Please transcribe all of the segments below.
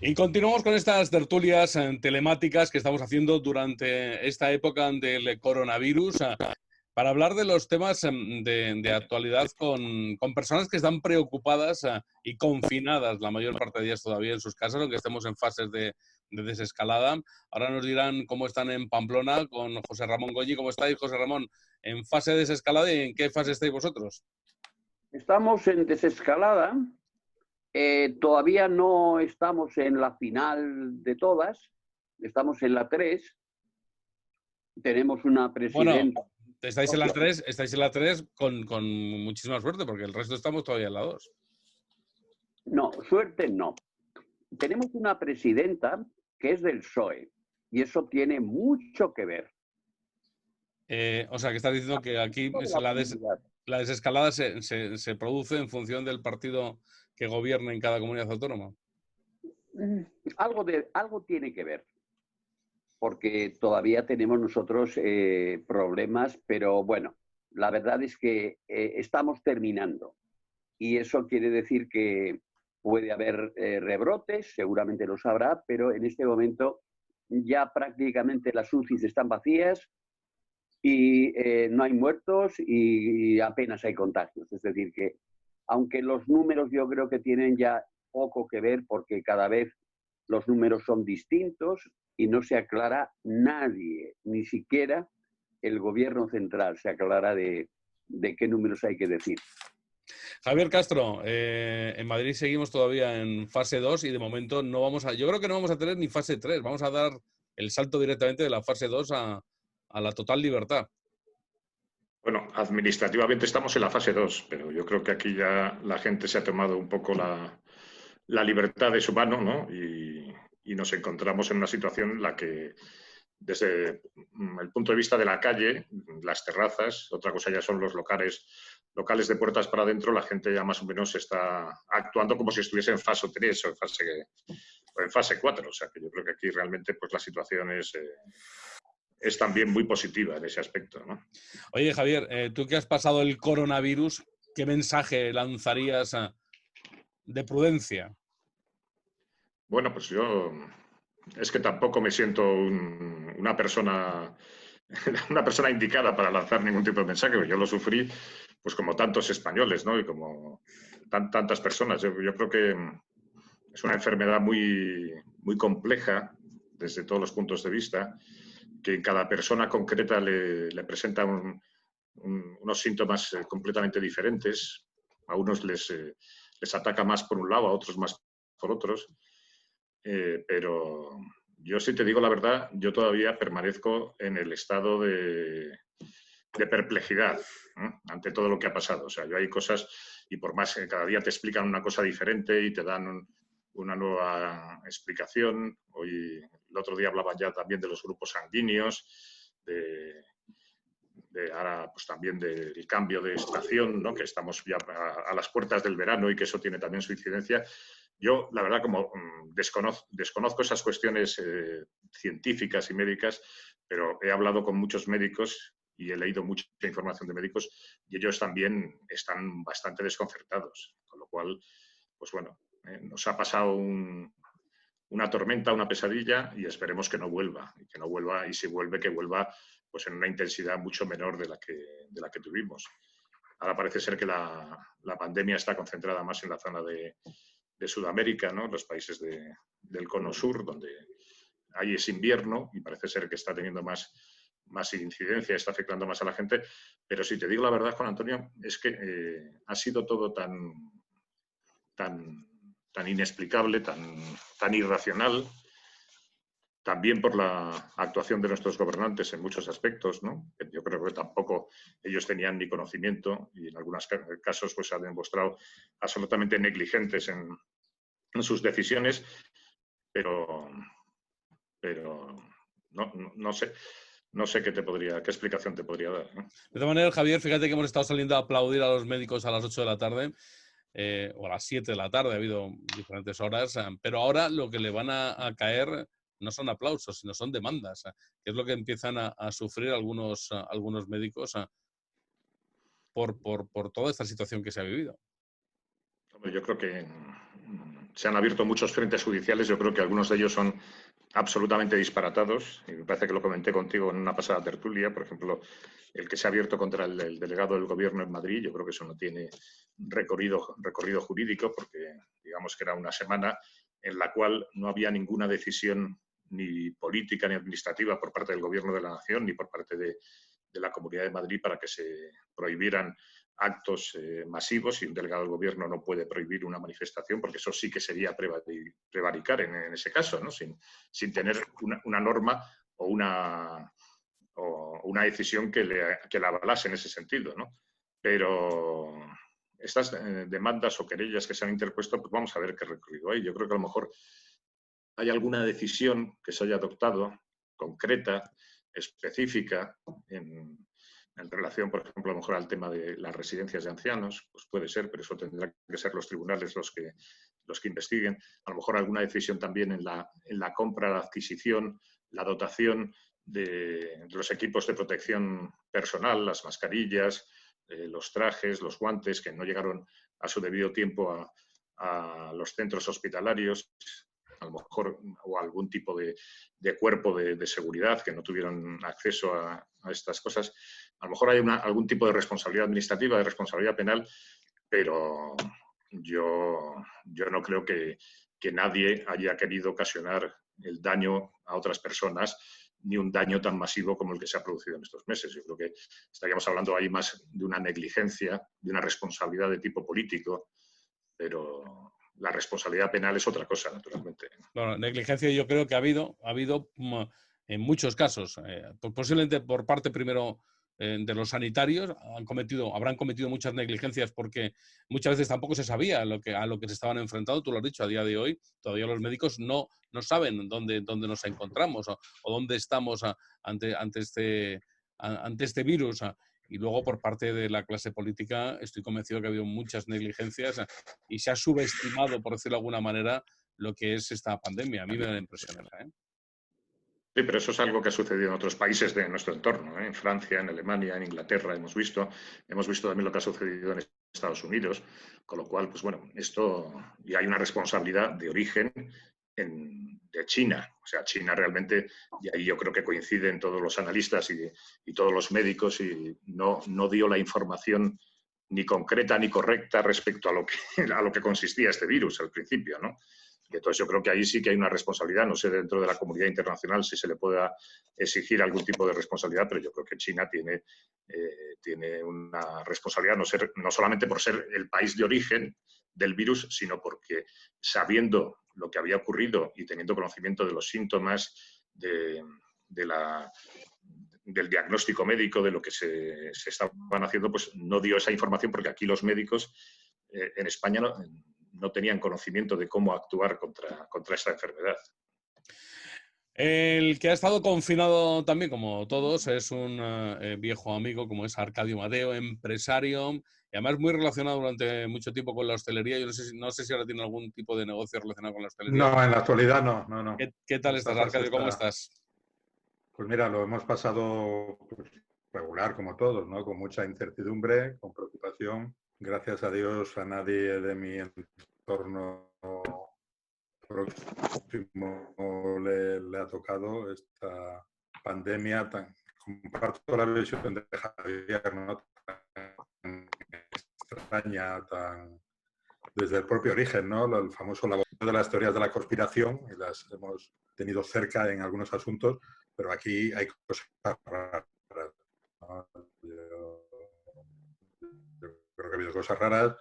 Y continuamos con estas tertulias telemáticas que estamos haciendo durante esta época del coronavirus para hablar de los temas de actualidad con personas que están preocupadas y confinadas la mayor parte de ellas todavía en sus casas, aunque estemos en fases de desescalada. Ahora nos dirán cómo están en Pamplona con José Ramón Goñi. ¿Cómo estáis, José Ramón? ¿En fase de desescalada y en qué fase estáis vosotros? Estamos en desescalada. Todavía no estamos en la final de todas, estamos en la 3. Tenemos una presidenta. Bueno, estáis en la 3 con muchísima suerte, porque el resto estamos todavía en la 2. No, suerte no. Tenemos una presidenta que es del PSOE y eso tiene mucho que ver. O sea, que estás diciendo que aquí la desescalada se produce en función del partido que gobierne en cada comunidad autónoma. Algo tiene que ver, porque todavía tenemos nosotros problemas, pero bueno, la verdad es que estamos terminando y eso quiere decir que puede haber rebrotes, seguramente los habrá, pero en este momento ya prácticamente las UCIs están vacías y no hay muertos y apenas hay contagios. Es decir, que aunque los números yo creo que tienen ya poco que ver porque cada vez los números son distintos y no se aclara nadie, ni siquiera el gobierno central se aclara de qué números hay que decir. Javier Castro, en Madrid seguimos todavía en fase 2 y de momento yo creo que no vamos a tener ni fase 3, vamos a dar el salto directamente de la fase 2 a la total libertad. Bueno, administrativamente estamos en la fase 2, pero yo creo que aquí ya la gente se ha tomado un poco la libertad de su mano, ¿no? Y nos encontramos en una situación en la que, desde el punto de vista de la calle, las terrazas, otra cosa ya son los locales de puertas para adentro, la gente ya más o menos está actuando como si estuviese en fase 3 o en fase 4. O sea, que yo creo que aquí realmente pues, la situación es también muy positiva en ese aspecto, ¿no? Oye, Javier, tú que has pasado el coronavirus, ¿qué mensaje lanzarías de prudencia? Bueno, pues yo es que tampoco me siento una persona indicada para lanzar ningún tipo de mensaje. Yo lo sufrí, pues como tantos españoles, ¿no? Y como tantas personas. Yo creo que es una enfermedad muy, muy compleja desde todos los puntos de vista, que en cada persona concreta le presenta unos síntomas completamente diferentes. A unos les ataca más por un lado, a otros más por otros. Pero yo, si te digo la verdad, yo todavía permanezco en el estado de perplejidad, ¿no? Ante todo lo que ha pasado. O sea, yo hay cosas, y por más que cada día te explican una cosa diferente y te dan una nueva explicación. Hoy, el otro día hablaban ya también de los grupos sanguíneos, ahora pues también del cambio de estación, ¿no? Que estamos ya a las puertas del verano y que eso tiene también su incidencia. Yo, la verdad, como desconozco esas cuestiones científicas y médicas, pero he hablado con muchos médicos y he leído mucha información de médicos y ellos también están bastante desconcertados. Con lo cual, pues bueno, nos ha pasado una tormenta, una pesadilla y esperemos que no vuelva. Y si vuelve, que vuelva pues en una intensidad mucho menor de la que tuvimos. Ahora parece ser que la pandemia está concentrada más en la zona de Sudamérica, ¿no? Los países del cono sur, donde ahí es invierno y parece ser que está teniendo más incidencia, está afectando más a la gente. Pero si te digo la verdad, Juan Antonio, es que ha sido todo tan inexplicable, tan irracional, también por la actuación de nuestros gobernantes en muchos aspectos, ¿no? Yo creo que tampoco ellos tenían ni conocimiento y en algunos casos pues, se han demostrado absolutamente negligentes en sus decisiones, pero no sé qué explicación te podría dar, ¿no? De todas maneras, Javier, fíjate que hemos estado saliendo a aplaudir a los médicos a las 8 de la tarde o a las 7 de la tarde, ha habido diferentes horas, pero ahora lo que le van a caer no son aplausos, sino son demandas, que es lo que empiezan a sufrir algunos médicos por toda esta situación que se ha vivido. Yo creo que se han abierto muchos frentes judiciales. Yo creo que algunos de ellos son absolutamente disparatados. Y me parece que lo comenté contigo en una pasada tertulia. Por ejemplo, el que se ha abierto contra el delegado del Gobierno en Madrid. Yo creo que eso no tiene recorrido jurídico, porque digamos que era una semana en la cual no había ninguna decisión ni política ni administrativa por parte del Gobierno de la Nación ni por parte de la Comunidad de Madrid para que se prohibieran actos masivos, y un delegado del Gobierno no puede prohibir una manifestación, porque eso sí que sería prevaricar en ese caso, ¿no? Sin tener una norma o una decisión que la avalase en ese sentido, ¿no? Pero estas demandas o querellas que se han interpuesto, pues vamos a ver qué recorrido hay. Yo creo que a lo mejor hay alguna decisión que se haya adoptado, concreta, específica, en relación, por ejemplo, a lo mejor al tema de las residencias de ancianos, pues puede ser, pero eso tendrán que ser los tribunales los que investiguen. A lo mejor alguna decisión también en la compra, la adquisición, la dotación de los equipos de protección personal, las mascarillas, los trajes, los guantes, que no llegaron a su debido tiempo a los centros hospitalarios, a lo mejor, o algún tipo de cuerpo de seguridad que no tuvieron acceso a estas cosas. A lo mejor hay algún tipo de responsabilidad administrativa, de responsabilidad penal, pero yo no creo que nadie haya querido ocasionar el daño a otras personas, ni un daño tan masivo como el que se ha producido en estos meses. Yo creo que estaríamos hablando ahí más de una negligencia, de una responsabilidad de tipo político, pero la responsabilidad penal es otra cosa, naturalmente. Bueno, negligencia yo creo que ha habido en muchos casos, posiblemente por parte primero de los sanitarios, habrán cometido muchas negligencias porque muchas veces tampoco se sabía a lo que se estaban enfrentando. Tú lo has dicho, a día de hoy todavía los médicos no saben dónde nos encontramos o dónde estamos ante este virus. Y luego, por parte de la clase política, estoy convencido que ha habido muchas negligencias y se ha subestimado, por decirlo de alguna manera, lo que es esta pandemia. A mí me da la impresión esa, ¿eh? Sí, pero eso es algo que ha sucedido en otros países de nuestro entorno, ¿eh? En Francia, en Alemania, en Inglaterra, hemos visto también lo que ha sucedido en Estados Unidos, con lo cual, pues bueno, esto, y hay una responsabilidad de origen de China. O sea, China realmente, y ahí yo creo que coinciden todos los analistas y todos los médicos, y no dio la información ni concreta ni correcta respecto a lo que consistía este virus al principio, ¿no? Y entonces yo creo que ahí sí que hay una responsabilidad. No sé dentro de la comunidad internacional si se le pueda exigir algún tipo de responsabilidad, pero yo creo que China tiene una responsabilidad, no solamente por ser el país de origen del virus, sino porque, sabiendo lo que había ocurrido y teniendo conocimiento de los síntomas, del diagnóstico médico, de lo que se estaban haciendo, pues no dio esa información, porque aquí los médicos en España no tenían conocimiento de cómo actuar contra esta enfermedad. El que ha estado confinado también, como todos, es un viejo amigo, como es Arcadio Mateo, empresario, y además muy relacionado durante mucho tiempo con la hostelería. Yo no sé si ahora tiene algún tipo de negocio relacionado con la hostelería. No, en la actualidad no. ¿Qué tal estás, Arcadio? ¿Cómo estás? Pues mira, lo hemos pasado regular, como todos, ¿no? Con mucha incertidumbre, con preocupación. Gracias a Dios, a nadie de mi entorno próximo le ha tocado esta pandemia comparto la visión de Javier, ¿no? Tan extraña, desde el propio origen, ¿no? El famoso laboratorio de las teorías de la conspiración, y las hemos tenido cerca en algunos asuntos, pero aquí hay cosas raras, ¿no? Yo creo que ha habido cosas raras.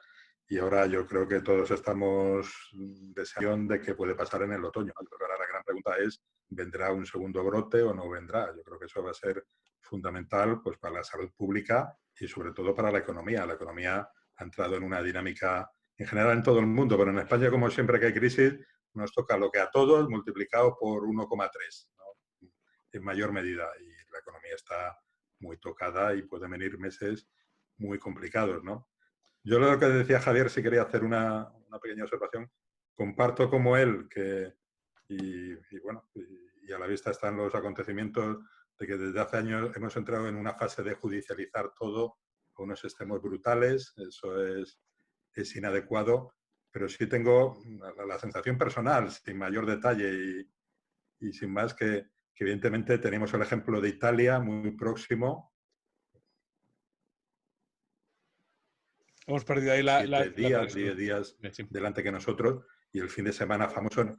Y ahora yo creo que todos estamos deseando de qué puede pasar en el otoño. Yo creo que ahora la gran pregunta es, ¿vendrá un segundo brote o no vendrá? Yo creo que eso va a ser fundamental, pues, para la salud pública y sobre todo para la economía. La economía ha entrado en una dinámica, en general en todo el mundo, pero en España, como siempre que hay crisis, nos toca lo que a todos multiplicado por 1,3, ¿no? En mayor medida. Y la economía está muy tocada y pueden venir meses muy complicados, ¿no? Yo lo que decía Javier, si quería hacer una pequeña observación, comparto como él y a la vista están los acontecimientos de que desde hace años hemos entrado en una fase de judicializar todo a unos extremos brutales. Eso es inadecuado, pero sí tengo la sensación personal, sin mayor detalle y sin más, que evidentemente tenemos el ejemplo de Italia muy próximo. Hemos perdido ahí 7 días, conexión. 10 días Sí. delante que nosotros, y el fin de semana famoso.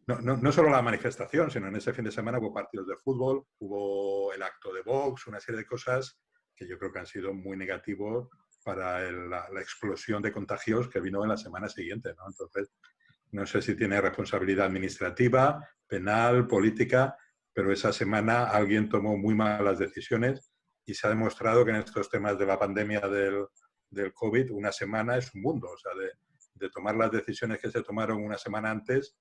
No solo la manifestación, sino en ese fin de semana hubo partidos de fútbol, hubo el acto de Vox, una serie de cosas que yo creo que han sido muy negativos para la explosión de contagios que vino en la semana siguiente, ¿no? Entonces, no sé si tiene responsabilidad administrativa, penal, política, pero esa semana alguien tomó muy malas decisiones y se ha demostrado que en estos temas de la pandemia del COVID, una semana es un mundo. O sea, de tomar las decisiones que se tomaron una semana antes,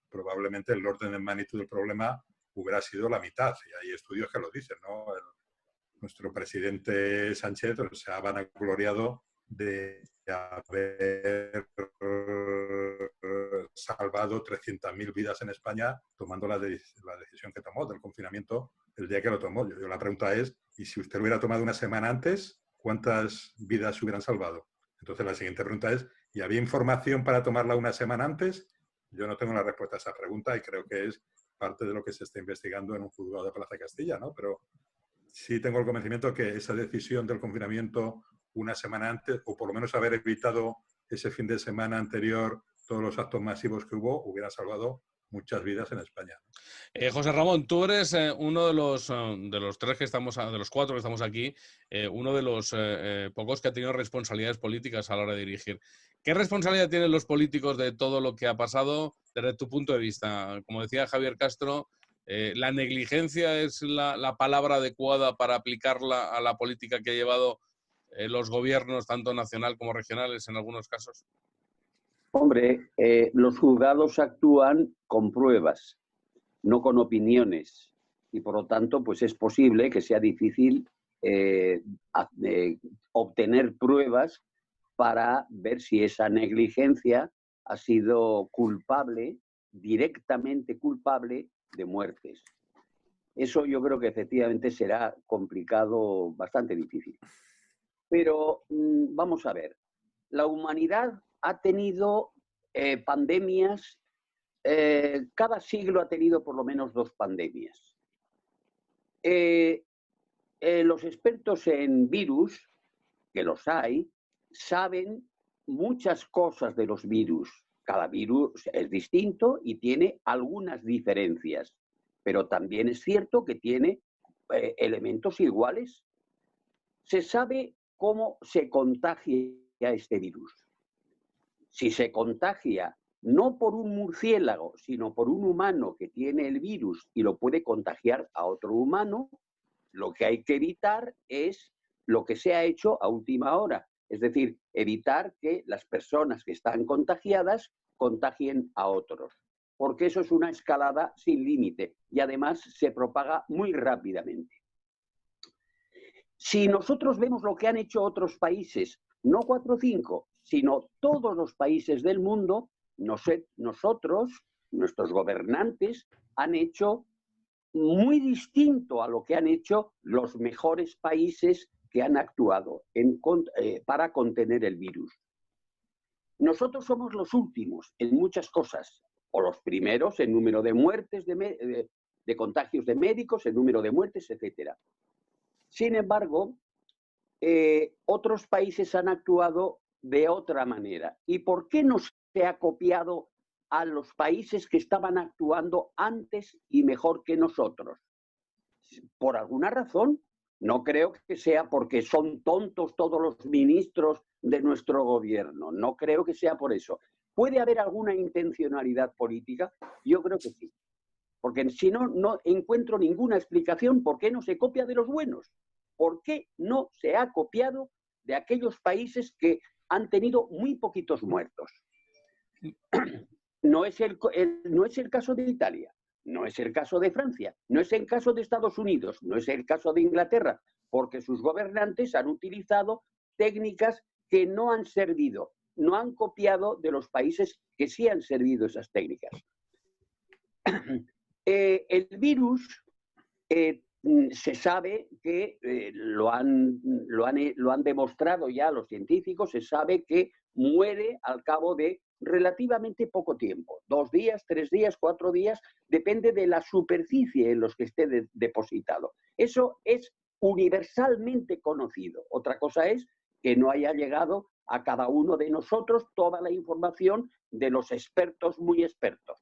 probablemente el orden de magnitud del problema hubiera sido la mitad. Y hay estudios que lo dicen, ¿no? Nuestro presidente Sánchez se ha vanagloriado de haber salvado 300.000 vidas en España tomando la decisión que tomó del confinamiento el día que lo tomó. Yo la pregunta es, ¿y si usted lo hubiera tomado una semana antes, cuántas vidas se hubieran salvado? Entonces la siguiente pregunta es, ¿y había información para tomarla una semana antes? Yo no tengo la respuesta a esa pregunta y creo que es parte de lo que se está investigando en un juzgado de Plaza de Castilla, ¿no? Pero sí tengo el convencimiento que esa decisión del confinamiento una semana antes, o por lo menos haber evitado ese fin de semana anterior todos los actos masivos que hubiera salvado muchas vidas en España. José Ramón, tú eres uno de los tres que estamos, de los cuatro que estamos aquí, uno de los pocos que ha tenido responsabilidades políticas a la hora de dirigir. ¿Qué responsabilidad tienen los políticos de todo lo que ha pasado desde tu punto de vista? Como decía Javier Castro, ¿la negligencia es la palabra adecuada para aplicarla a la política que ha llevado los gobiernos, tanto nacional como regionales, en algunos casos? Hombre, los juzgados actúan con pruebas, no con opiniones, y por lo tanto, pues es posible que sea difícil obtener pruebas para ver si esa negligencia ha sido culpable, directamente culpable, de muertes. Eso yo creo que efectivamente será complicado, bastante difícil. Pero vamos a ver, la humanidad ha tenido pandemias, cada siglo ha tenido por lo menos 2 pandemias. Los expertos en virus, que los hay, saben muchas cosas de los virus. Cada virus es distinto y tiene algunas diferencias, pero también es cierto que tiene elementos iguales. Se sabe cómo se contagia este virus. Si se contagia no por un murciélago, sino por un humano que tiene el virus y lo puede contagiar a otro humano, lo que hay que evitar es lo que se ha hecho a última hora. Es decir, evitar que las personas que están contagiadas contagien a otros. Porque eso es una escalada sin límite y además se propaga muy rápidamente. Si nosotros vemos lo que han hecho otros países, no 4 o 5, sino todos los países del mundo, nosotros, nuestros gobernantes, han hecho muy distinto a lo que han hecho los mejores países que han actuado para contener el virus. Nosotros somos los últimos en muchas cosas, o los primeros en número de muertes, de contagios de médicos, en número de muertes, etc. Sin embargo, otros países han actuado de otra manera. ¿Y por qué no se ha copiado a los países que estaban actuando antes y mejor que nosotros? Por alguna razón. No creo que sea porque son tontos todos los ministros de nuestro gobierno. No creo que sea por eso. ¿Puede haber alguna intencionalidad política? Yo creo que sí. Porque si no, no encuentro ninguna explicación por qué no se copia de los buenos. ¿Por qué no se ha copiado de aquellos países que han tenido muy poquitos muertos? No es el caso de Italia, no es el caso de Francia, no es el caso de Estados Unidos, no es el caso de Inglaterra, porque sus gobernantes han utilizado técnicas que no han servido, no han copiado de los países que sí han servido esas técnicas. El virus se sabe que lo han demostrado ya los científicos, se sabe que muere al cabo de relativamente poco tiempo, 2 días, 3 días, 4 días, depende de la superficie en los que esté depositado. Eso es universalmente conocido. Otra cosa es que no haya llegado a cada uno de nosotros toda la información de los expertos muy expertos.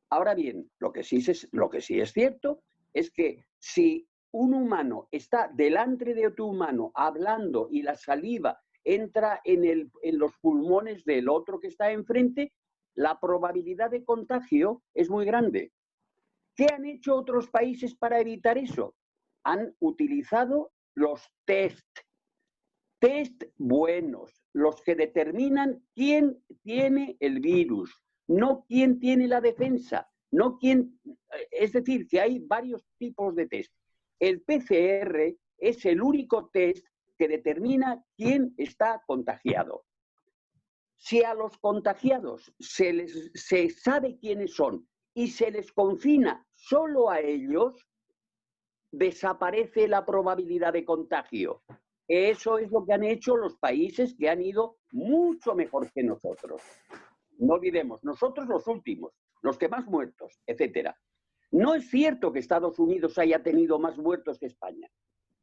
Ahora bien, lo que sí es cierto es que si un humano está delante de otro humano hablando y la saliva entra en los pulmones del otro que está enfrente, la probabilidad de contagio es muy grande. ¿Qué han hecho otros países para evitar eso? Han utilizado los test buenos, los que determinan quién tiene el virus, no quién tiene la defensa, no quién, es decir, que hay varios tipos de test. El PCR es el único test que determina quién está contagiado. Si a los contagiados se sabe quiénes son y se les confina solo a ellos, desaparece la probabilidad de contagio. Eso es lo que han hecho los países que han ido mucho mejor que nosotros. No olvidemos, nosotros los últimos, los que más muertos, etcétera. No es cierto que Estados Unidos haya tenido más muertos que España.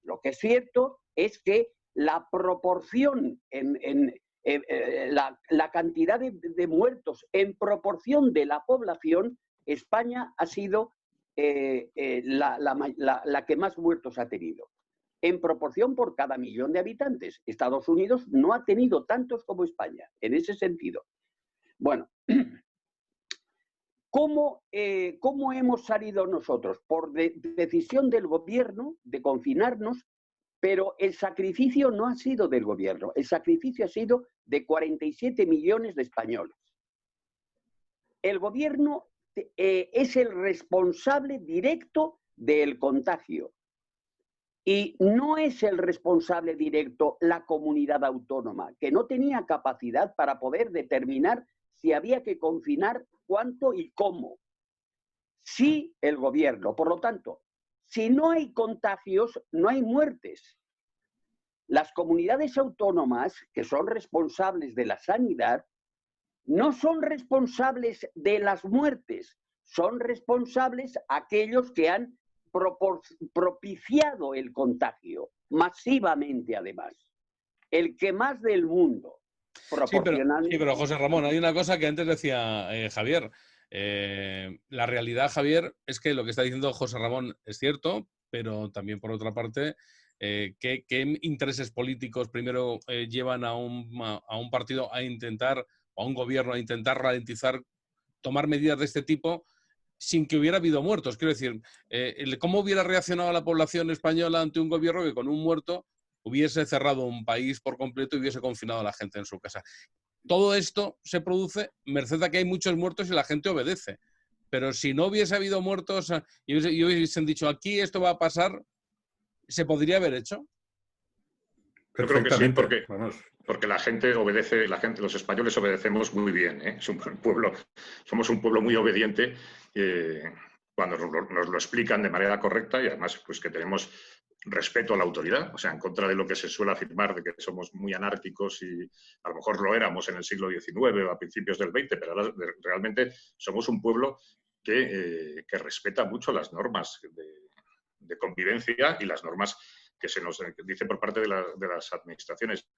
Lo que es cierto es que la proporción, la cantidad de muertos en proporción de la población, España ha sido la que más muertos ha tenido. En proporción por cada millón de habitantes. Estados Unidos no ha tenido tantos como España, en ese sentido. Bueno, ¿cómo hemos salido nosotros? Por decisión del gobierno de confinarnos, pero el sacrificio no ha sido del gobierno, el sacrificio ha sido de 47 millones de españoles. El gobierno es el responsable directo del contagio. Y no es el responsable directo la comunidad autónoma, que no tenía capacidad para poder determinar si había que confinar, cuánto y cómo. Sí, el gobierno. Por lo tanto, si no hay contagios, no hay muertes. Las comunidades autónomas, que son responsables de la sanidad, no son responsables de las muertes, son responsables aquellos que han propiciado el contagio, masivamente además. El que más del mundo, proporcionalmente... Sí, pero José Ramón, hay una cosa que antes decía Javier. La realidad, Javier, es que lo que está diciendo José Ramón es cierto, pero también por otra parte, ¿qué intereses políticos primero llevan a un partido a intentar, o a un gobierno a intentar ralentizar, tomar medidas de este tipo sin que hubiera habido muertos? Quiero decir, ¿cómo hubiera reaccionado la población española ante un gobierno que con un muerto hubiese cerrado un país por completo y hubiese confinado a la gente en su casa? Todo esto se produce merced a que hay muchos muertos y la gente obedece. Pero si no hubiese habido muertos y hubiesen dicho aquí esto va a pasar, ¿se podría haber hecho? Yo creo que sí, porque la gente obedece, los españoles obedecemos muy bien, ¿eh? Somos un pueblo muy obediente cuando nos lo explican de manera correcta y además pues que tenemos respeto a la autoridad, o sea, en contra de lo que se suele afirmar de que somos muy anárquicos y a lo mejor lo éramos en el siglo XIX o a principios del XX, pero ahora realmente somos un pueblo que respeta mucho las normas de convivencia y las normas que se nos dice por parte de las administraciones.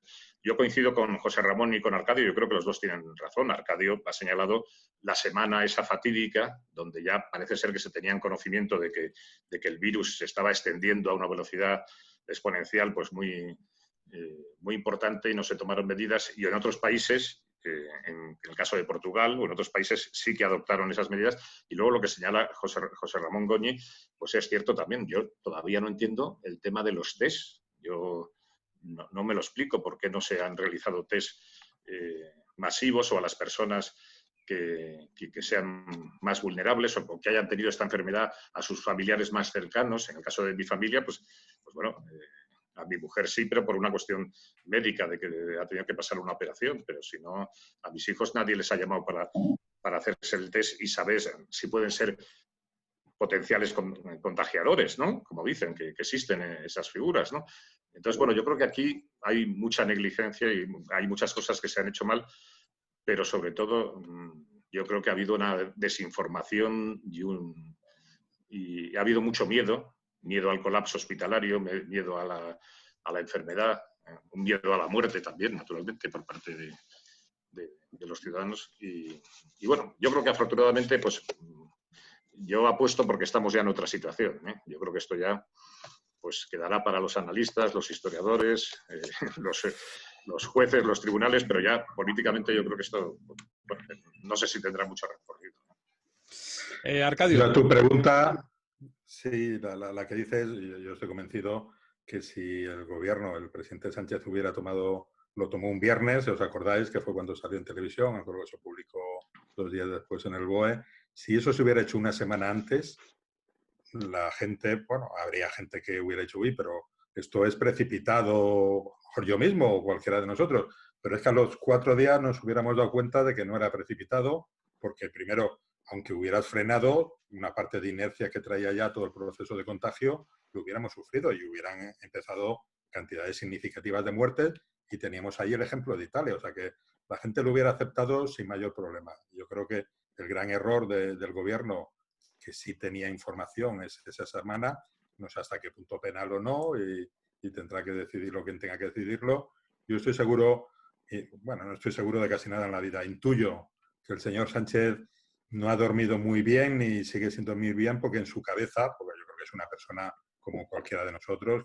Yo coincido con José Ramón y con Arcadio, yo creo que los dos tienen razón. Arcadio ha señalado la semana esa fatídica, donde ya parece ser que se tenían conocimiento de que el virus se estaba extendiendo a una velocidad exponencial pues muy importante y no se tomaron medidas. Y en otros países, en el caso de Portugal o en otros países sí que adoptaron esas medidas. Y luego lo que señala José Ramón Goñi, pues es cierto también. Yo todavía no entiendo el tema de los test. Yo no me lo explico por qué no se han realizado test masivos o a las personas que sean más vulnerables o que hayan tenido esta enfermedad a sus familiares más cercanos. En el caso de mi familia, pues bueno... A mi mujer sí, pero por una cuestión médica, de que ha tenido que pasar una operación. Pero si no, a mis hijos nadie les ha llamado para hacerse el test y saber si pueden ser potenciales contagiadores, ¿no? Como dicen, que existen esas figuras, ¿no? Entonces, bueno, yo creo que aquí hay mucha negligencia y hay muchas cosas que se han hecho mal pero sobre todo yo creo que ha habido una desinformación y ha habido mucho miedo al colapso hospitalario, miedo a la enfermedad, un miedo a la muerte también, naturalmente, por parte de los ciudadanos. Y bueno, yo creo que afortunadamente, pues yo apuesto porque estamos ya en otra situación, ¿eh? Yo creo que esto ya pues quedará para los analistas, los historiadores, los jueces, los tribunales, pero ya políticamente yo creo que esto, bueno, no sé si tendrá mucho recorrido. Arcadio. A tu pregunta, sí, la que dices, yo estoy convencido que si el gobierno, el presidente Sánchez lo tomó un viernes, ¿os acordáis que fue cuando salió en televisión? Me acuerdo que se publicó 2 días después en el BOE. Si eso se hubiera hecho una semana antes, la gente, bueno, habría gente que hubiera dicho, uy, pero esto es precipitado, mejor yo mismo o cualquiera de nosotros, pero es que a los 4 días nos hubiéramos dado cuenta de que no era precipitado, porque primero, aunque hubieras frenado, una parte de inercia que traía ya todo el proceso de contagio, lo hubiéramos sufrido y hubieran empezado cantidades significativas de muertes, y teníamos ahí el ejemplo de Italia, o sea que la gente lo hubiera aceptado sin mayor problema. Yo creo que el gran error del gobierno, que sí tenía información esa semana, no sé hasta qué punto penal o no, y tendrá que decidirlo quien tenga que decidirlo. Yo estoy seguro, bueno, no estoy seguro de casi nada en la vida, intuyo que el señor Sánchez no ha dormido muy bien ni sigue sin dormir bien, porque en su cabeza, porque yo creo que es una persona como cualquiera de nosotros,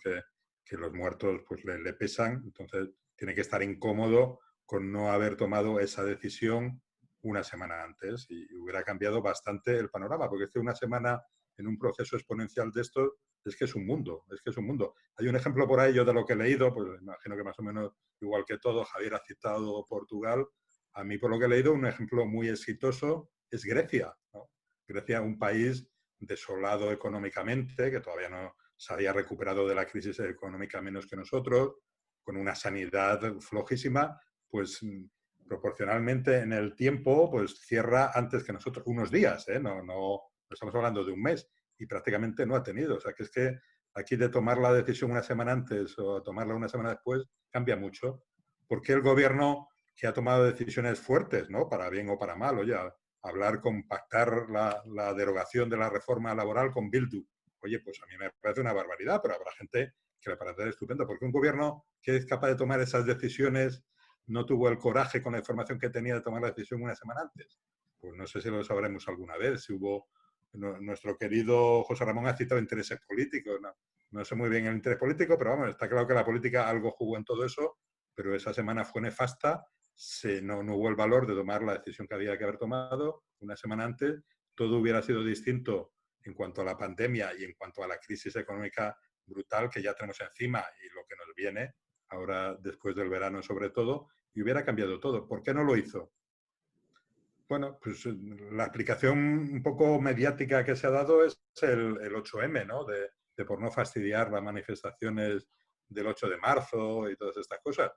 que los muertos pues le pesan, entonces tiene que estar incómodo con no haber tomado esa decisión una semana antes, y hubiera cambiado bastante el panorama, porque es que una semana en un proceso exponencial de esto es que es un mundo, es que es un mundo. Hay un ejemplo por ahí, yo de lo que he leído, pues imagino que más o menos igual que todo, Javier ha citado Portugal. A mí, por lo que he leído, un ejemplo muy exitoso es Grecia, ¿no? Grecia, un país desolado económicamente, que todavía no se había recuperado de la crisis económica menos que nosotros, con una sanidad flojísima, pues proporcionalmente en el tiempo, pues cierra antes que nosotros, unos días, ¿eh? No estamos hablando de un mes, y prácticamente no ha tenido. O sea, que es que aquí de tomar la decisión una semana antes o tomarla una semana después cambia mucho. ¿Por qué el gobierno, que ha tomado decisiones fuertes, ¿no? Para bien o para mal, oye, hablar, compactar la derogación de la reforma laboral con Bildu? Oye, pues a mí me parece una barbaridad, pero habrá gente que le parece estupendo, porque un gobierno que es capaz de tomar esas decisiones no tuvo el coraje con la información que tenía de tomar la decisión una semana antes. Pues no sé si lo sabremos alguna vez, si hubo... Nuestro querido José Ramón ha citado intereses políticos. No sé muy bien el interés político, pero vamos, está claro que la política algo jugó en todo eso, pero esa semana fue nefasta, no hubo el valor de tomar la decisión que había que haber tomado una semana antes. Todo hubiera sido distinto en cuanto a la pandemia y en cuanto a la crisis económica brutal que ya tenemos encima y lo que nos viene ahora después del verano sobre todo, y hubiera cambiado todo. ¿Por qué no lo hizo? Bueno, pues la explicación un poco mediática que se ha dado es el 8M, ¿no? De por no fastidiar las manifestaciones del 8 de marzo y todas estas cosas.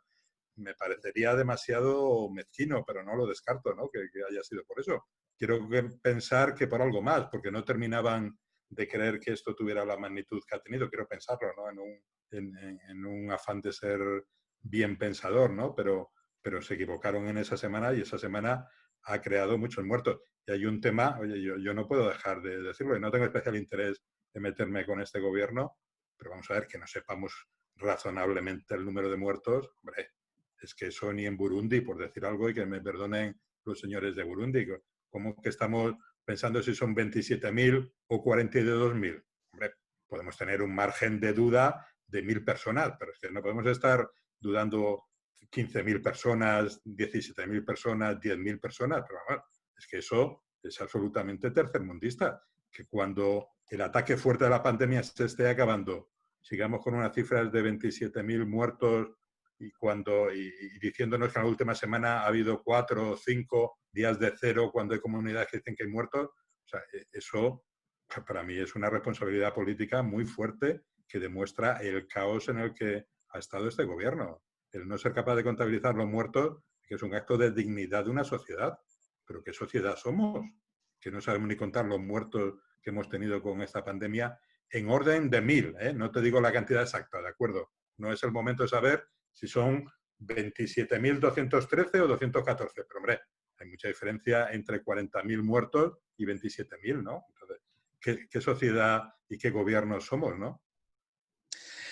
Me parecería demasiado mezquino, pero no lo descarto, ¿no? Que haya sido por eso. Quiero pensar que por algo más, porque no terminaban de creer que esto tuviera la magnitud que ha tenido. Quiero pensarlo, ¿no? En un afán de ser bien pensador, ¿no? Pero se equivocaron en esa semana, y esa semana ha creado muchos muertos. Y hay un tema, oye, yo no puedo dejar de decirlo, y no tengo especial interés en meterme con este gobierno, pero vamos a ver, que no sepamos razonablemente el número de muertos. Hombre, es que eso ni en Burundi, por decir algo, y que me perdonen los señores de Burundi, ¿cómo que estamos pensando si son 27.000 o 42.000? Hombre, podemos tener un margen de duda de 1.000 personas, pero es que no podemos estar dudando 15.000 personas, 17.000 personas, 10.000 personas, pero bueno, es que eso es absolutamente tercermundista, que cuando el ataque fuerte de la pandemia se esté acabando, sigamos con unas cifras de 27.000 muertos y diciéndonos que en la última semana ha habido 4 o 5 días de cero cuando hay comunidades que dicen que hay muertos. O sea, eso para mí es una responsabilidad política muy fuerte, que demuestra el caos en el que ha estado este gobierno. El no ser capaz de contabilizar los muertos, que es un acto de dignidad de una sociedad. Pero ¿qué sociedad somos? Que no sabemos ni contar los muertos que hemos tenido con esta pandemia en orden de 1.000, ¿eh? No te digo la cantidad exacta, ¿de acuerdo? No es el momento de saber si son 27.213 o 214. Pero, hombre, hay mucha diferencia entre 40.000 muertos y 27.000, ¿no? Entonces, ¿qué sociedad y qué gobierno somos, no?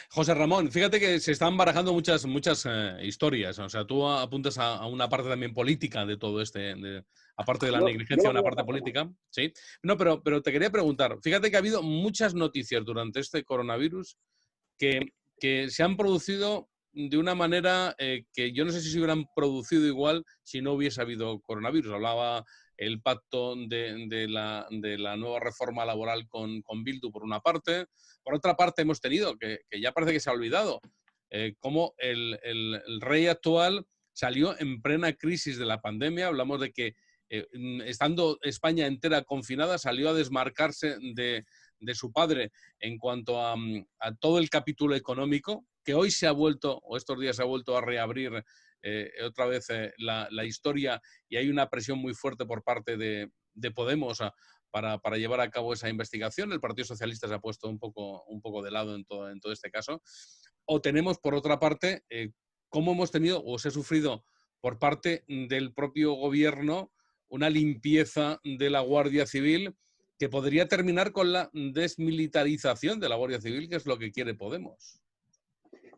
José Ramón, fíjate que se están barajando muchas historias. O sea, tú apuntas a una parte también política de todo aparte de la Yo negligencia, lo una voy a parte pasar. política, ¿sí? No, pero te quería preguntar, fíjate que ha habido muchas noticias durante este coronavirus que se han producido de una manera que yo no sé si se hubieran producido igual si no hubiese habido coronavirus. Hablaba el pacto de la nueva reforma laboral con Bildu por una parte. Por otra parte hemos tenido, que ya parece que se ha olvidado, cómo el rey actual salió en plena crisis de la pandemia. Hablamos de que estando España entera confinada, salió a desmarcarse de su padre en cuanto a todo el capítulo económico, que hoy se ha vuelto, o estos días se ha vuelto a reabrir otra vez la historia, y hay una presión muy fuerte por parte de Podemos para llevar a cabo esa investigación. El Partido Socialista se ha puesto un poco de lado en todo este caso. O tenemos, por otra parte, cómo hemos tenido o se ha sufrido por parte del propio gobierno una limpieza de la Guardia Civil que podría terminar con la desmilitarización de la Guardia Civil, que es lo que quiere Podemos.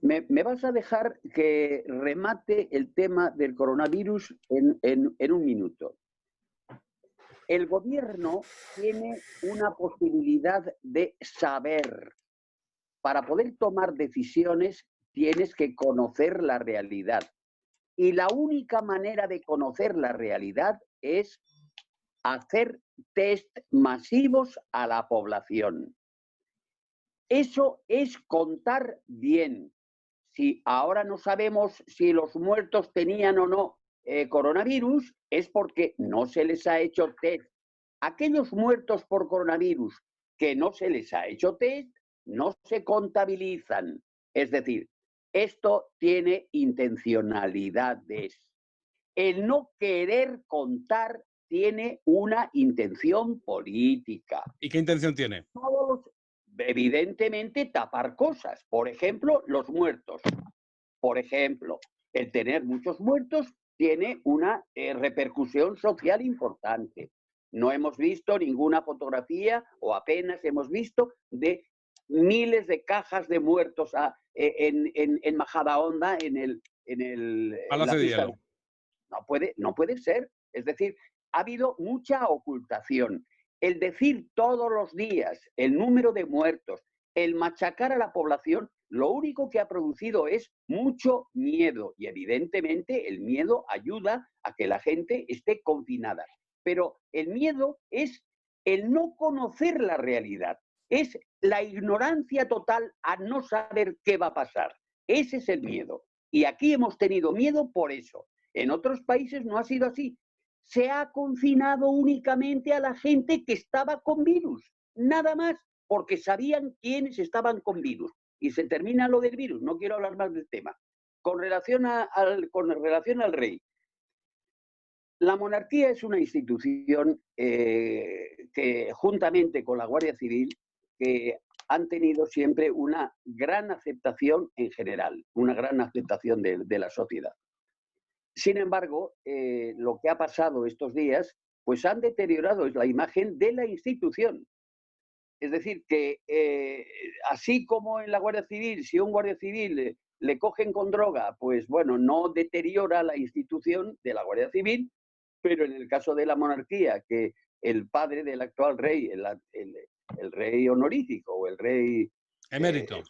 Me vas a dejar que remate el tema del coronavirus en un minuto. El gobierno tiene una posibilidad de saber. Para poder tomar decisiones tienes que conocer la realidad. Y la única manera de conocer la realidad es hacer test masivos a la población. Eso es contar bien. Si ahora no sabemos si los muertos tenían o no coronavirus, es porque no se les ha hecho test. Aquellos muertos por coronavirus que no se les ha hecho test, no se contabilizan. Es decir, esto tiene intencionalidades. El no querer contar tiene una intención política. ¿Y qué intención tiene? Evidentemente, tapar cosas. Por ejemplo, los muertos. Por ejemplo, el tener muchos muertos tiene una repercusión social importante. No hemos visto ninguna fotografía, o apenas hemos visto, de miles de cajas de muertos en Majadahonda, en la Palacio de pista. Hielo. No puede ser. Es decir, ha habido mucha ocultación. El decir todos los días el número de muertos, el machacar a la población, lo único que ha producido es mucho miedo. Y evidentemente el miedo ayuda a que la gente esté confinada. Pero el miedo es el no conocer la realidad. Es la ignorancia total a no saber qué va a pasar. Ese es el miedo. Y aquí hemos tenido miedo por eso. En otros países no ha sido así. Se ha confinado únicamente a la gente que estaba con virus, nada más, porque sabían quiénes estaban con virus. Y se termina lo del virus, no quiero hablar más del tema. Con relación al rey, la monarquía es una institución que, juntamente con la Guardia Civil, que han tenido siempre una gran aceptación en general, una gran aceptación de la sociedad. Sin embargo, lo que ha pasado estos días, pues han deteriorado la imagen de la institución. Es decir, que así como en la Guardia Civil, si a un guardia civil le cogen con droga, pues bueno, no deteriora la institución de la Guardia Civil, pero en el caso de la monarquía, que el padre del actual rey, el rey honorífico o el rey Emérito.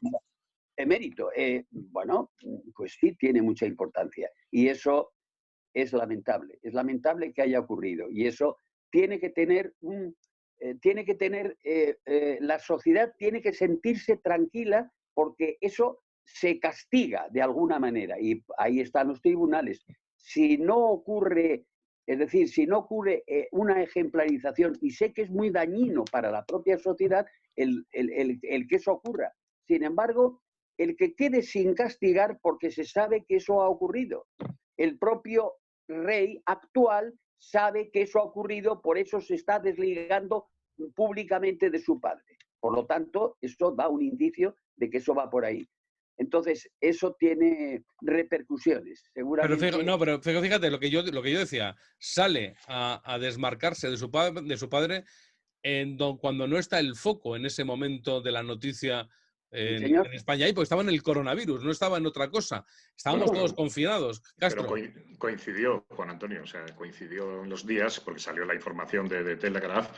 Emérito, bueno, pues sí tiene mucha importancia. Y eso es lamentable que haya ocurrido. Y eso tiene que tener la sociedad tiene que sentirse tranquila, porque eso se castiga de alguna manera. Y ahí están los tribunales. Si no ocurre, es decir, si no ocurre una ejemplarización, y sé que es muy dañino para la propia sociedad el que eso ocurra. Sin embargo, el que quede sin castigar porque se sabe que eso ha ocurrido. El propio rey actual sabe que eso ha ocurrido, por eso se está desligando públicamente de su padre. Por lo tanto, esto da un indicio de que eso va por ahí. Entonces, eso tiene repercusiones, Pero, seguramente. pero fíjate, lo que yo decía, sale a desmarcarse de su padre cuando no está el foco en ese momento de la noticia Sí, señor. en España, ahí, porque estaba en el coronavirus, no estaba en otra cosa. Estábamos todos confinados. Castro. Pero coincidió, Juan Antonio, o sea, coincidió en los días, porque salió la información de Telegraph,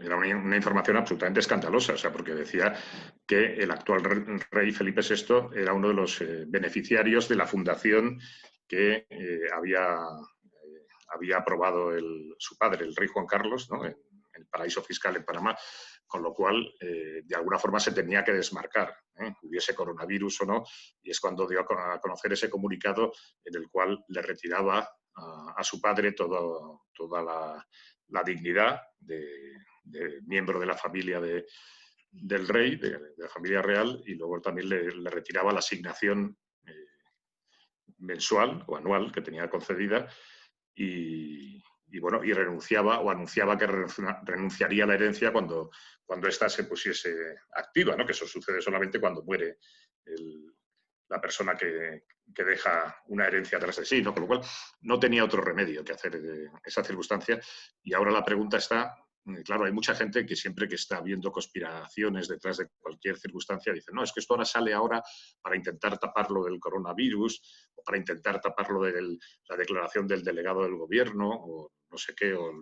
era una información absolutamente escandalosa, o sea, porque decía que el actual rey Felipe VI era uno de los beneficiarios de la fundación que había aprobado su padre, el rey Juan Carlos, ¿no? En el paraíso fiscal en Panamá, con lo cual, de alguna forma, se tenía que desmarcar, hubiese coronavirus o no, y es cuando dio a conocer ese comunicado en el cual le retiraba a su padre toda la dignidad de miembro de la familia del rey, de la familia real, y luego también le retiraba la asignación mensual o anual que tenía concedida y renunciaba o anunciaba que renunciaría a la herencia cuando ésta se pusiese activa, ¿no? Que eso sucede solamente cuando muere la persona que deja una herencia tras de sí, ¿no? Con lo cual no tenía otro remedio que hacer esa circunstancia. Y ahora la pregunta está, claro, hay mucha gente que siempre que está viendo conspiraciones detrás de cualquier circunstancia dice, no, es que esto sale ahora para intentar tapar lo del coronavirus o para intentar tapar lo de la declaración del delegado del gobierno o no sé qué, o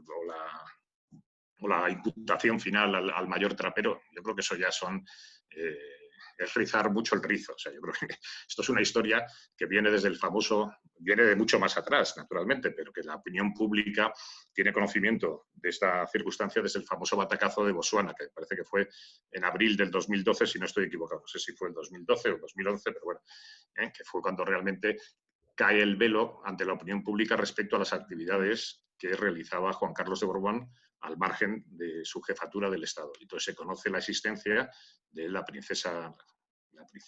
la imputación final al mayor trapero. Yo creo que eso ya es rizar mucho el rizo. O sea, yo creo que esto es una historia que viene viene de mucho más atrás, naturalmente, pero que la opinión pública tiene conocimiento de esta circunstancia desde el famoso batacazo de Botswana, que parece que fue en abril del 2012, si no estoy equivocado. No sé si fue el 2012 o 2011, pero bueno, que fue cuando realmente cae el velo ante la opinión pública respecto a las actividades que realizaba Juan Carlos de Borbón al margen de su jefatura del Estado. Entonces se conoce la existencia de la princesa,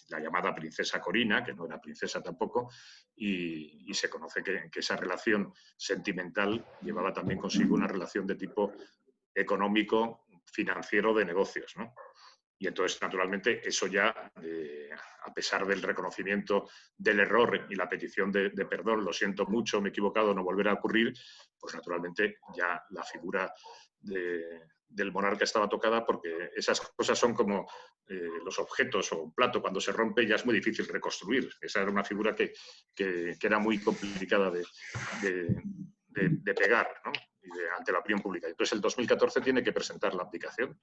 la llamada princesa Corina, que no era princesa tampoco, y se conoce que esa relación sentimental llevaba también consigo una relación de tipo económico, financiero, de negocios, ¿no? Y entonces, naturalmente, eso ya, a pesar del reconocimiento del error y la petición de perdón, lo siento mucho, me he equivocado, no volverá a ocurrir, pues naturalmente ya la figura del monarca estaba tocada, porque esas cosas son como los objetos o un plato, cuando se rompe ya es muy difícil reconstruir. Esa era una figura que era muy complicada de pegar, ¿no? Ante la opinión pública. Entonces, el 2014 tiene que presentar la abdicación.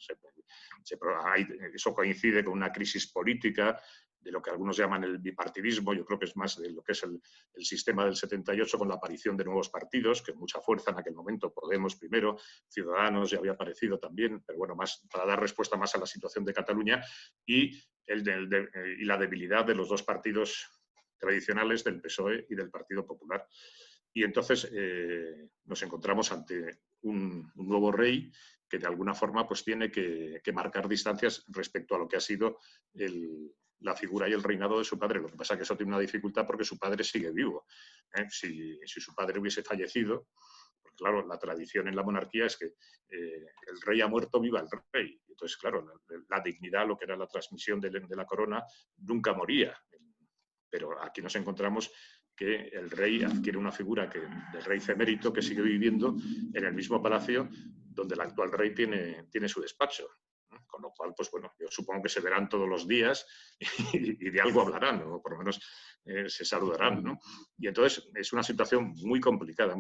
Eso coincide con una crisis política de lo que algunos llaman el bipartidismo. Yo creo que es más de lo que es el sistema del 78, con la aparición de nuevos partidos, que mucha fuerza en aquel momento. Podemos primero, Ciudadanos ya había aparecido también, pero bueno, más para dar respuesta más a la situación de Cataluña y la debilidad de los dos partidos tradicionales, del PSOE y del Partido Popular. Y entonces nos encontramos ante un nuevo rey que de alguna forma pues tiene que marcar distancias respecto a lo que ha sido la figura y el reinado de su padre. Lo que pasa es que eso tiene una dificultad porque su padre sigue vivo. Si su padre hubiese fallecido, porque claro, la tradición en la monarquía es que el rey ha muerto, viva el rey. Entonces, claro, la dignidad, lo que era la transmisión de la corona, nunca moría. Pero aquí nos encontramos que el rey adquiere una figura del rey emérito que sigue viviendo en el mismo palacio donde el actual rey tiene su despacho. Con lo cual, pues bueno, yo supongo que se verán todos los días y de algo hablarán, o por lo menos se saludarán, ¿no? Y entonces es una situación muy complicada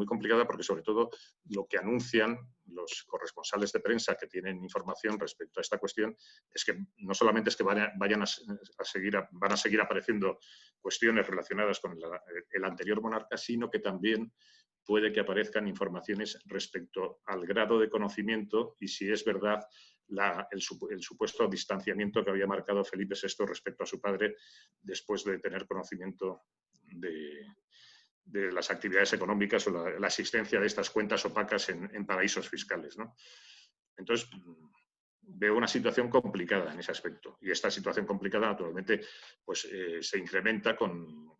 porque sobre todo lo que anuncian los corresponsales de prensa que tienen información respecto a esta cuestión es que no solamente es que van a seguir apareciendo cuestiones relacionadas con el anterior monarca, sino que también puede que aparezcan informaciones respecto al grado de conocimiento y si es verdad el supuesto distanciamiento que había marcado Felipe VI respecto a su padre después de tener conocimiento de las actividades económicas o la existencia de estas cuentas opacas en paraísos fiscales, ¿no? Entonces, veo una situación complicada en ese aspecto. Y esta situación complicada, naturalmente, pues se incrementa con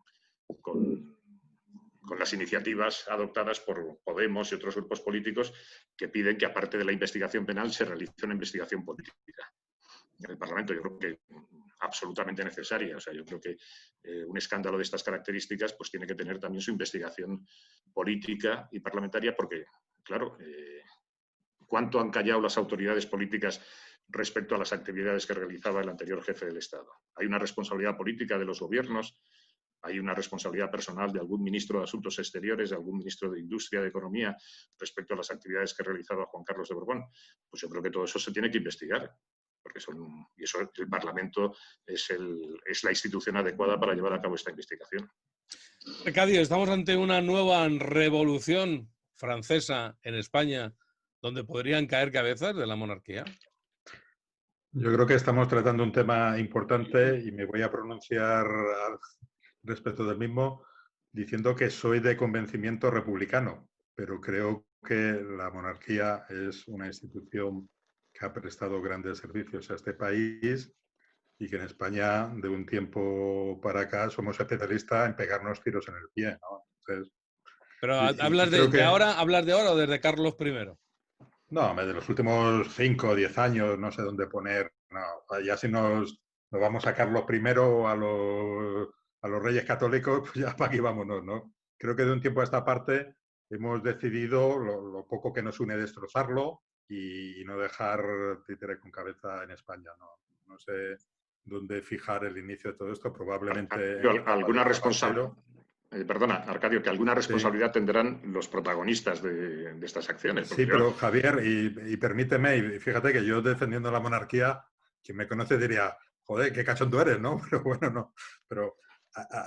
las iniciativas adoptadas por Podemos y otros grupos políticos que piden que, aparte de la investigación penal, se realice una investigación política. el Parlamento, yo creo que absolutamente necesaria. O sea, yo creo que un escándalo de estas características pues tiene que tener también su investigación política y parlamentaria porque, claro, ¿cuánto han callado las autoridades políticas respecto a las actividades que realizaba el anterior jefe del Estado? Hay una responsabilidad política de los gobiernos, hay una responsabilidad personal de algún ministro de Asuntos Exteriores, de algún ministro de Industria, de Economía, respecto a las actividades que realizaba Juan Carlos de Borbón. Pues yo creo que todo eso se tiene que investigar, porque y eso el Parlamento es la institución adecuada para llevar a cabo esta investigación. Arcadio, estamos ante una nueva revolución francesa en España, donde podrían caer cabezas de la monarquía. Yo creo que estamos tratando un tema importante y me voy a pronunciar respecto del mismo diciendo que soy de convencimiento republicano, pero creo que la monarquía es una institución que ha prestado grandes servicios a este país y que en España de un tiempo para acá somos especialistas en pegarnos tiros en el pie, ¿no? Entonces, pero ¿hablas de ahora o desde Carlos I? No, de los últimos 5 o 10 años, no sé dónde poner. No, ya si nos vamos a Carlos I o a los Reyes Católicos, pues ya para aquí vámonos, ¿no? Creo que de un tiempo a esta parte hemos decidido lo poco que nos une destrozarlo y no dejar títere con cabeza en España, ¿no? No sé dónde fijar el inicio de todo esto, probablemente... ¿Alguna responsabilidad? Perdona, Arcadio, que alguna responsabilidad tendrán los protagonistas de estas acciones. Sí, pero Javier, y permíteme, y fíjate que yo defendiendo la monarquía, quien me conoce diría, joder, qué cachondo eres, ¿no? Pero bueno, no. Pero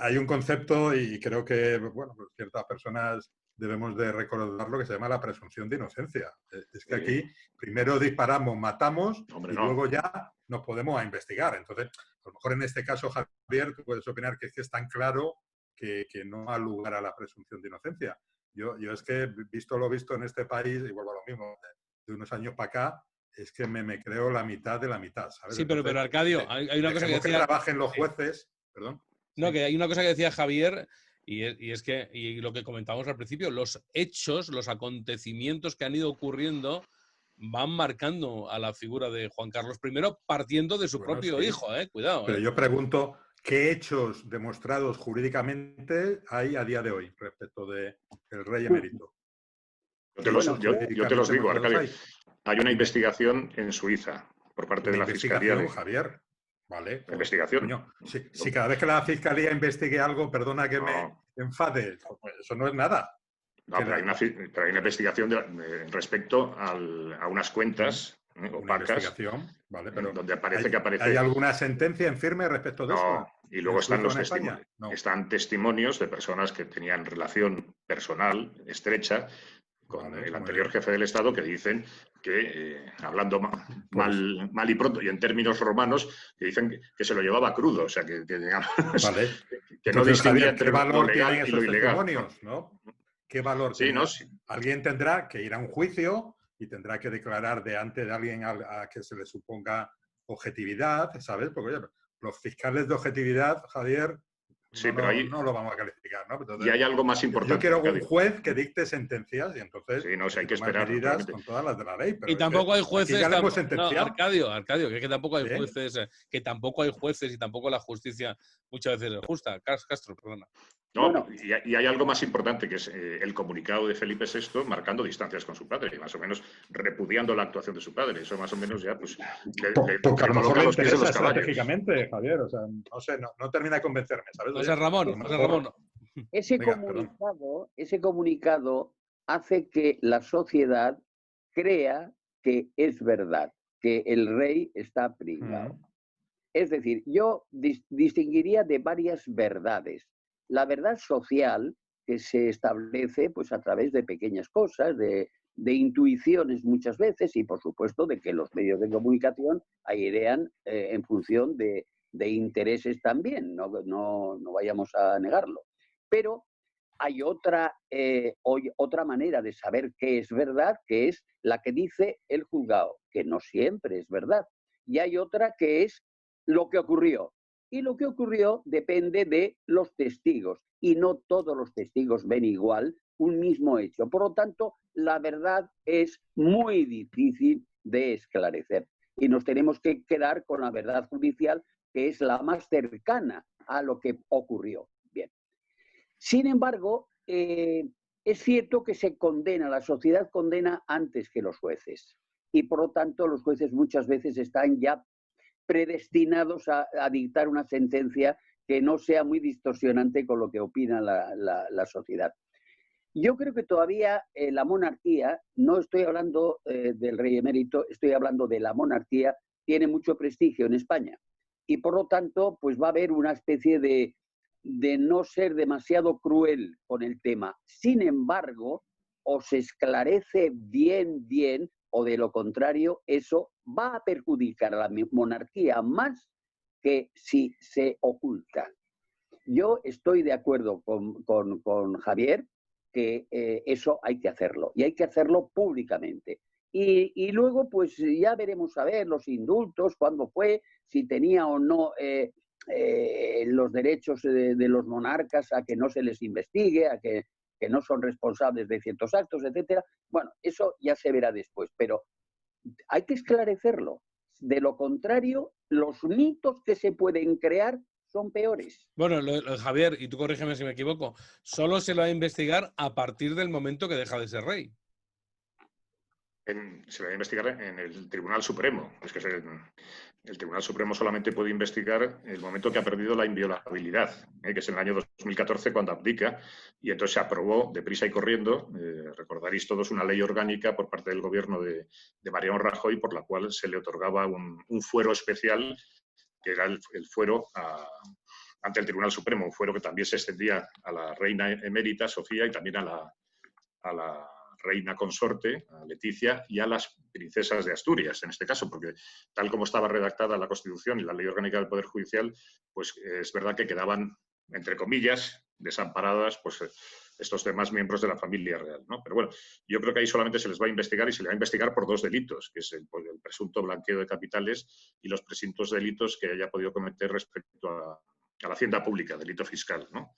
hay un concepto y creo que, bueno, pues ciertas personas debemos de recordarlo que se llama la presunción de inocencia. Es que aquí primero disparamos, matamos y luego ya nos podemos investigar. Entonces, a lo mejor en este caso, Javier, tú puedes opinar que es tan claro que no da lugar a la presunción de inocencia. Yo es que, visto lo visto en este país, y vuelvo a lo mismo, de unos años para acá, es que me creo la mitad de la mitad, ¿sabes? Sí, pero Arcadio, hay una cosa que decía... que trabajen los jueces, perdón. No, que hay una cosa que decía Javier, y es que, y lo que comentábamos al principio, los hechos, los acontecimientos que han ido ocurriendo van marcando a la figura de Juan Carlos I partiendo de su propio hijo, cuidado. Pero yo pregunto, ¿qué hechos demostrados jurídicamente hay a día de hoy respecto del rey emérito? Yo te los digo, Arcadio. Hay una investigación en Suiza por parte de la Fiscalía. Javier. Vale. Pues, investigación. Coño, si cada vez que la Fiscalía investigue algo, perdona que me enfade, pues eso no es nada. No, pero hay una investigación respecto a unas cuentas opacas, vale, pero donde aparece ¿hay alguna sentencia en firme respecto de eso? No, y luego están los testimonios. No. Están testimonios de personas que tenían relación personal estrecha con el anterior jefe del Estado que dicen que, hablando mal y pronto, y en términos romanos, que dicen que se lo llevaba crudo, o sea, que no distinguía entre lo legal y lo ilegal. ¿No? ¿Qué valor tiene? Alguien tendrá que ir a un juicio y tendrá que declarar delante de alguien a que se le suponga objetividad, ¿sabes? Porque oye, los fiscales de objetividad, Javier, no lo vamos a calificar, ¿no? Entonces, y hay algo más importante. Yo quiero un juez que dicte sentencias y entonces hay que esperar medidas con todas las de la ley. Pero y tampoco hay jueces. Arcadio, que tampoco hay jueces, que tampoco hay jueces y tampoco la justicia muchas veces es justa. Castro, perdona. No, y hay algo más importante, que es el comunicado de Felipe VI marcando distancias con su padre, más o menos repudiando la actuación de su padre. Eso más o menos ya, pues, le coloca los pies en los caballos. Estratégicamente, Javier, o sea, no sé, no termina de convencerme, ¿sabes? José Ramón. Ese comunicado hace que la sociedad crea que es verdad, que el rey está pringado. Es decir, yo distinguiría de varias verdades. La verdad social, que se establece pues, a través de pequeñas cosas, de intuiciones muchas veces y, por supuesto, de que los medios de comunicación airean en función de intereses también, no vayamos a negarlo. Pero hay otra manera de saber qué es verdad, que es la que dice el juzgado, que no siempre es verdad. Y hay otra que es lo que ocurrió. Y lo que ocurrió depende de los testigos. Y no todos los testigos ven igual un mismo hecho. Por lo tanto, la verdad es muy difícil de esclarecer. y nos tenemos que quedar con la verdad judicial, que es la más cercana a lo que ocurrió. Bien. Sin embargo, es cierto que se condena, la sociedad condena antes que los jueces, y por lo tanto los jueces muchas veces están ya predestinados a dictar una sentencia que no sea muy distorsionante con lo que opina la sociedad. Yo creo que todavía la monarquía, no estoy hablando del rey emérito, estoy hablando de la monarquía, tiene mucho prestigio en España. Y por lo tanto, pues va a haber una especie de no ser demasiado cruel con el tema. Sin embargo, o se esclarece bien, o de lo contrario, eso va a perjudicar a la monarquía más que si se oculta. Yo estoy de acuerdo con Javier que eso hay que hacerlo, y hay que hacerlo públicamente. Y luego, pues ya veremos a ver los indultos, cuándo fue, si tenía o no los derechos de los monarcas a que no se les investigue, a que no son responsables de ciertos actos, etcétera. Bueno, eso ya se verá después, pero hay que esclarecerlo. De lo contrario, los mitos que se pueden crear son peores. Bueno, Javier, y tú corrígeme si me equivoco, solo se lo va a investigar a partir del momento que deja de ser rey. Se va a investigar en el Tribunal Supremo. Es que el Tribunal Supremo solamente puede investigar el momento que ha perdido la inviolabilidad, que es en el año 2014 cuando abdica, y entonces se aprobó deprisa y corriendo, recordaréis todos, una ley orgánica por parte del gobierno de Mariano Rajoy, por la cual se le otorgaba un fuero especial, que era el fuero ante el Tribunal Supremo, un fuero que también se extendía a la reina emérita Sofía y también a la reina consorte, a Leticia, y a las princesas de Asturias, en este caso, porque tal como estaba redactada la Constitución y la Ley Orgánica del Poder Judicial, pues es verdad que quedaban, entre comillas, desamparadas pues estos demás miembros de la familia real, ¿no? Pero bueno, yo creo que ahí solamente se les va a investigar, y se les va a investigar por dos delitos, que es el presunto blanqueo de capitales y los presuntos delitos que haya podido cometer respecto a la hacienda pública, delito fiscal, ¿no?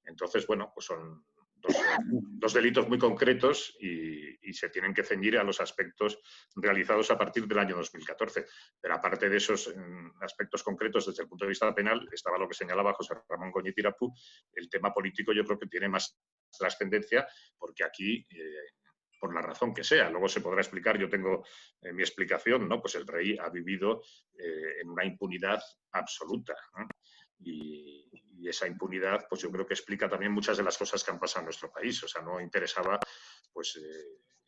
Entonces, bueno, pues son dos delitos muy concretos y se tienen que ceñir a los aspectos realizados a partir del año 2014. Pero aparte de esos aspectos concretos desde el punto de vista penal, estaba lo que señalaba José Ramón Goñi Tirapú, el tema político yo creo que tiene más trascendencia, porque aquí, por la razón que sea, luego se podrá explicar, yo tengo mi explicación, ¿no? Pues el rey ha vivido en una impunidad absoluta, ¿no? Y esa impunidad, pues yo creo que explica también muchas de las cosas que han pasado en nuestro país. O sea, no interesaba, pues,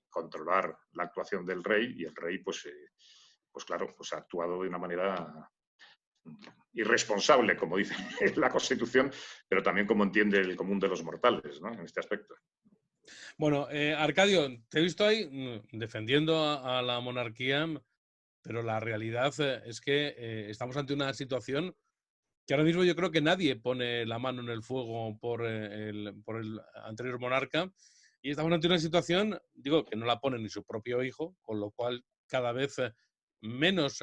controlar la actuación del rey, y el rey, pues claro, pues ha actuado de una manera irresponsable, como dice la Constitución, pero también como entiende el común de los mortales, ¿no? En este aspecto. Bueno, Arcadio, te he visto ahí defendiendo a la monarquía, pero la realidad es que estamos ante una situación que ahora mismo yo creo que nadie pone la mano en el fuego por el anterior monarca, y estamos ante una situación, digo, que no la pone ni su propio hijo, con lo cual cada vez menos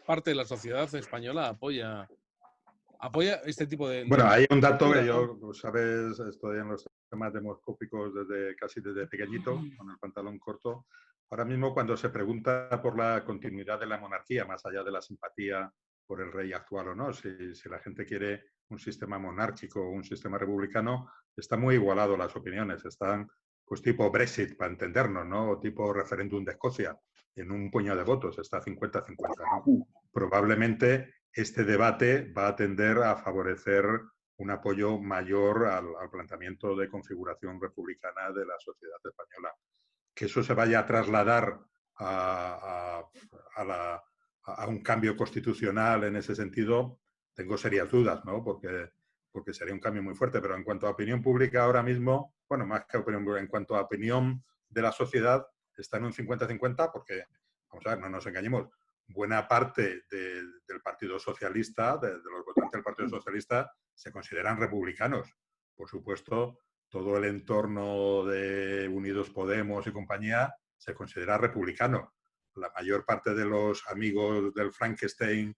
parte de la sociedad española apoya este tipo de... Bueno, hay un dato que ¿no? yo, sabes, estoy en los temas demoscópicos casi desde pequeñito, con el pantalón corto. Ahora mismo, cuando se pregunta por la continuidad de la monarquía, más allá de la simpatía por el rey actual o no, si la gente quiere un sistema monárquico o un sistema republicano, está muy igualado las opiniones. Están, pues, tipo Brexit, para entendernos, ¿no? O tipo referéndum de Escocia, en un puñado de votos, está 50-50, ¿no? Probablemente este debate va a tender a favorecer un apoyo mayor al planteamiento de configuración republicana de la sociedad española. Que eso se vaya a trasladar a un cambio constitucional en ese sentido, tengo serias dudas, ¿no? Porque sería un cambio muy fuerte. Pero en cuanto a opinión pública ahora mismo, bueno, más que opinión pública, en cuanto a opinión de la sociedad, está en un 50-50 porque, vamos a ver, no nos engañemos, buena parte del Partido Socialista, de los votantes del Partido Socialista, se consideran republicanos. Por supuesto, todo el entorno de Unidos Podemos y compañía se considera republicano. La mayor parte de los amigos del Frankenstein,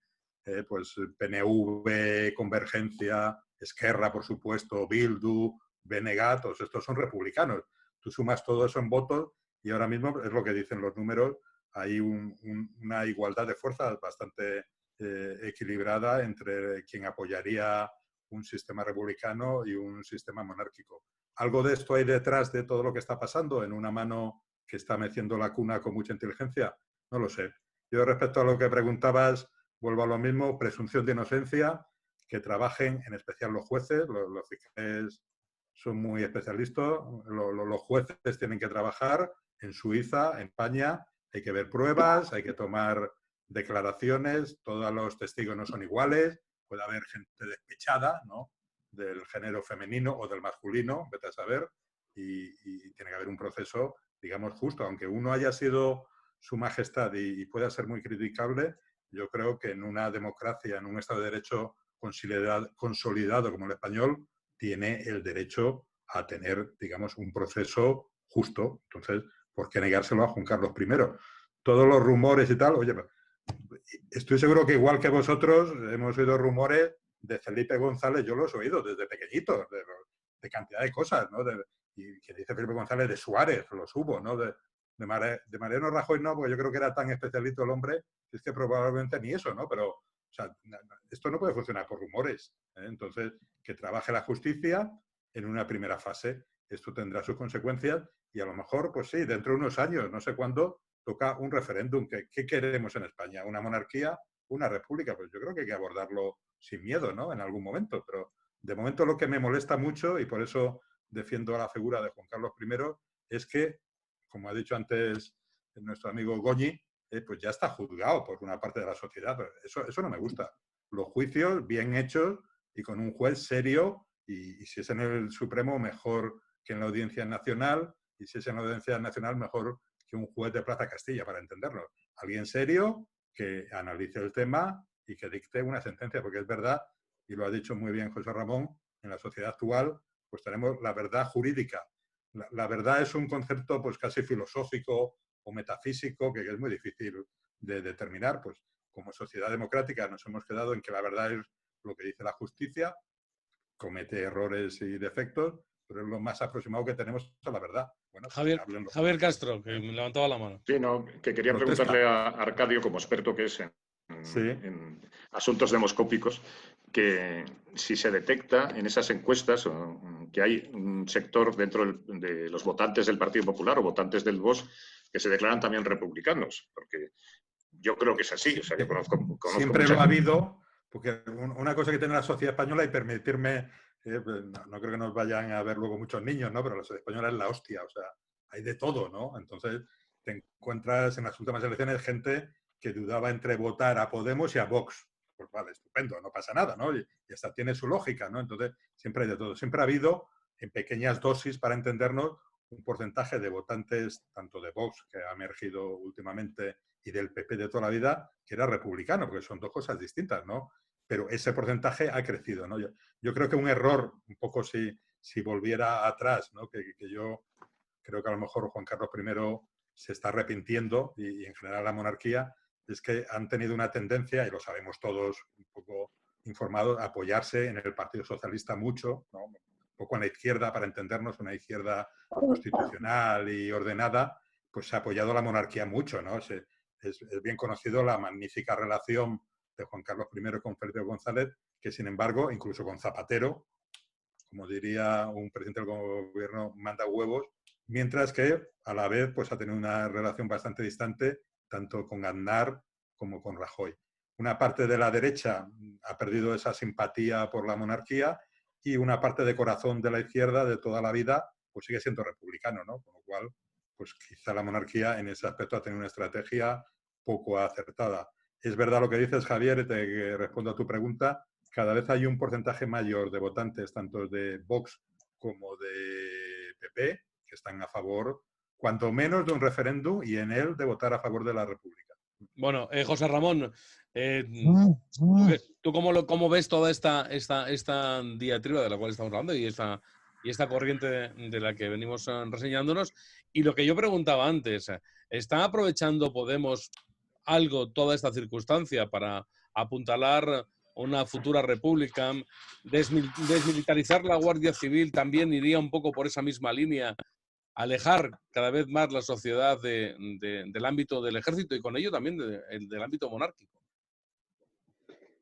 pues PNV, Convergencia, Esquerra, por supuesto, Bildu, BNG, todos estos son republicanos. Tú sumas todo eso en votos y ahora mismo es lo que dicen los números, hay una igualdad de fuerzas bastante equilibrada entre quien apoyaría un sistema republicano y un sistema monárquico. ¿Algo de esto hay detrás de todo lo que está pasando en una mano que está meciendo la cuna con mucha inteligencia? No lo sé. Yo, respecto a lo que preguntabas, vuelvo a lo mismo, presunción de inocencia, que trabajen, en especial los jueces, los fiscales son muy especialistas, los jueces tienen que trabajar en Suiza, en España, hay que ver pruebas, hay que tomar declaraciones, todos los testigos no son iguales, puede haber gente despechada, ¿no?, del género femenino o del masculino, vete a saber, y tiene que haber un proceso, digamos, justo. Aunque uno haya sido su majestad y pueda ser muy criticable, yo creo que en una democracia, en un Estado de Derecho consolidado como el español, tiene el derecho a tener, digamos, un proceso justo. Entonces, ¿por qué negárselo a Juan Carlos I? Todos los rumores y tal, oye, estoy seguro que igual que vosotros hemos oído rumores de Felipe González, yo los he oído desde pequeñitos, de cantidad de cosas, ¿no? Y que dice Felipe González de Suárez, los hubo, ¿no? De Mariano Rajoy no, porque yo creo que era tan especialito el hombre, que es que probablemente ni eso, ¿no? Pero, o sea, esto no puede funcionar por rumores, ¿eh? Entonces, que trabaje la justicia en una primera fase. Esto tendrá sus consecuencias y a lo mejor, pues sí, dentro de unos años, no sé cuándo, toca un referéndum. ¿Qué queremos en España? ¿Una monarquía? ¿Una república? Pues yo creo que hay que abordarlo sin miedo, ¿no?, en algún momento. Pero de momento lo que me molesta mucho, y por eso defiendo a la figura de Juan Carlos I, es que, como ha dicho antes nuestro amigo Goñi, pues ya está juzgado por una parte de la sociedad. Eso no me gusta. Los juicios bien hechos y con un juez serio, y si es en el Supremo, mejor que en la Audiencia Nacional, y si es en la Audiencia Nacional, mejor que un juez de Plaza Castilla, para entenderlo. Alguien serio que analice el tema y que dicte una sentencia, porque es verdad, y lo ha dicho muy bien José Ramón, en la sociedad actual pues tenemos la verdad jurídica. La verdad es un concepto pues casi filosófico o metafísico que es muy difícil de determinar. Pues como sociedad democrática nos hemos quedado en que la verdad es lo que dice la justicia, comete errores y defectos, pero es lo más aproximado que tenemos a la verdad. Bueno, Javier Castro, que me levantaba la mano. Sí, no, que quería preguntarle a Arcadio, como experto que es en asuntos demoscópicos, que si se detecta en esas encuestas que hay un sector dentro de los votantes del Partido Popular o votantes del VOX que se declaran también republicanos, porque yo creo que es así. O sea, yo conozco siempre lo ha habido, porque una cosa que tiene la sociedad española, y permitirme, no creo que nos vayan a ver luego muchos niños, ¿no?, pero la sociedad española es la hostia, o sea, hay de todo, ¿no? Entonces te encuentras en las últimas elecciones gente que dudaba entre votar a Podemos y a Vox. Pues vale, estupendo, no pasa nada, ¿no? Y hasta tiene su lógica, ¿no? Entonces siempre hay de todo. Siempre ha habido, en pequeñas dosis, para entendernos, un porcentaje de votantes, tanto de Vox, que ha emergido últimamente, y del PP de toda la vida, que era republicano, porque son dos cosas distintas, ¿no? Pero ese porcentaje ha crecido, ¿no? Yo creo que un error, un poco si volviera atrás, ¿no?, que yo creo que a lo mejor Juan Carlos I se está arrepintiendo, y en general la monarquía, es que han tenido una tendencia, y lo sabemos todos un poco informados, a apoyarse en el Partido Socialista mucho, ¿no?, un poco en la izquierda, para entendernos, una izquierda constitucional y ordenada, pues se ha apoyado a la monarquía mucho, ¿no? Es bien conocido la magnífica relación de Juan Carlos I con Felipe González, que sin embargo, incluso con Zapatero, como diría un presidente del gobierno, manda huevos, mientras que a la vez pues ha tenido una relación bastante distante tanto con Aznar como con Rajoy. Una parte de la derecha ha perdido esa simpatía por la monarquía, y una parte de corazón de la izquierda de toda la vida pues sigue siendo republicano, ¿no? Con lo cual, pues quizá la monarquía en ese aspecto ha tenido una estrategia poco acertada. Es verdad lo que dices, Javier, te respondo a tu pregunta. Cada vez hay un porcentaje mayor de votantes, tanto de Vox como de PP, que están a favor, cuanto menos, de un referéndum, y en él de votar a favor de la República. Bueno, José Ramón, ¿tú cómo ves toda esta diatriba de la cual estamos hablando y esta corriente de la que venimos reseñándonos? Y lo que yo preguntaba antes, ¿está aprovechando Podemos algo toda esta circunstancia para apuntalar una futura república? Desmilitarizar la Guardia Civil también iría un poco por esa misma línea, alejar cada vez más la sociedad del ámbito del ejército y con ello también del ámbito monárquico.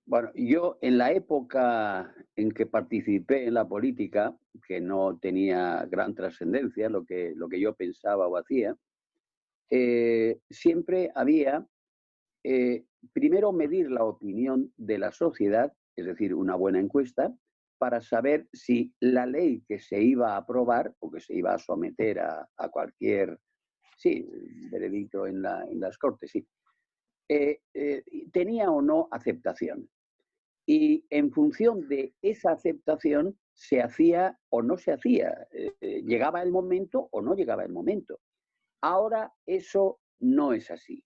Bueno, yo en la época en que participé en la política, que no tenía gran trascendencia lo que yo pensaba o hacía, siempre había, primero, medir la opinión de la sociedad, es decir, una buena encuesta, para saber si la ley que se iba a aprobar o que se iba a someter a cualquier, sí, veredicto en las Cortes, sí, tenía o no aceptación. Y en función de esa aceptación se hacía o no se hacía, llegaba el momento o no llegaba el momento. Ahora eso no es así.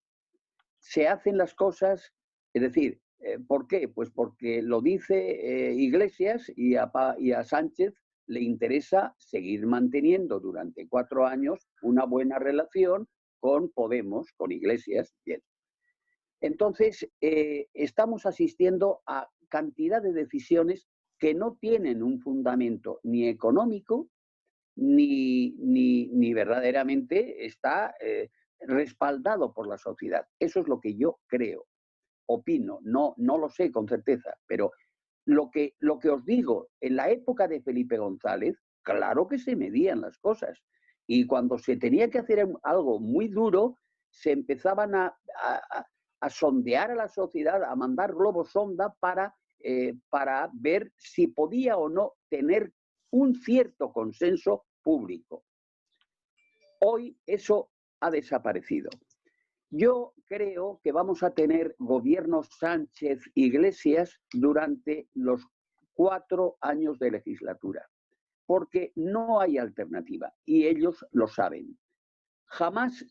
Se hacen las cosas, es decir, ¿por qué? Pues porque lo dice Iglesias y a Sánchez le interesa seguir manteniendo durante 4 años una buena relación con Podemos, con Iglesias. Bien. Entonces, estamos asistiendo a cantidad de decisiones que no tienen un fundamento ni económico ni verdaderamente está respaldado por la sociedad. Eso es lo que yo creo, opino, no lo sé con certeza, pero lo que os digo, en la época de Felipe González, claro que se medían las cosas. Y cuando se tenía que hacer algo muy duro, se empezaban a sondear a la sociedad, a mandar globos sonda para ver si podía o no tener un cierto consenso público. Hoy eso ha desaparecido. Yo creo que vamos a tener gobiernos Sánchez-Iglesias durante los 4 años de legislatura, porque no hay alternativa y ellos lo saben. Jamás,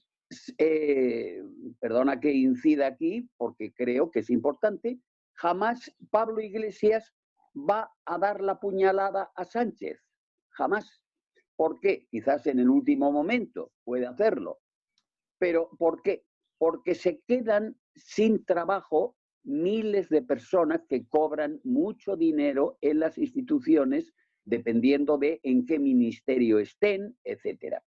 perdona que incida aquí, porque creo que es importante, jamás Pablo Iglesias va a dar la puñalada a Sánchez. Jamás. ¿Por qué? Quizás en el último momento puede hacerlo. ¿Pero por qué? Porque se quedan sin trabajo miles de personas que cobran mucho dinero en las instituciones, dependiendo de en qué ministerio estén, etcétera.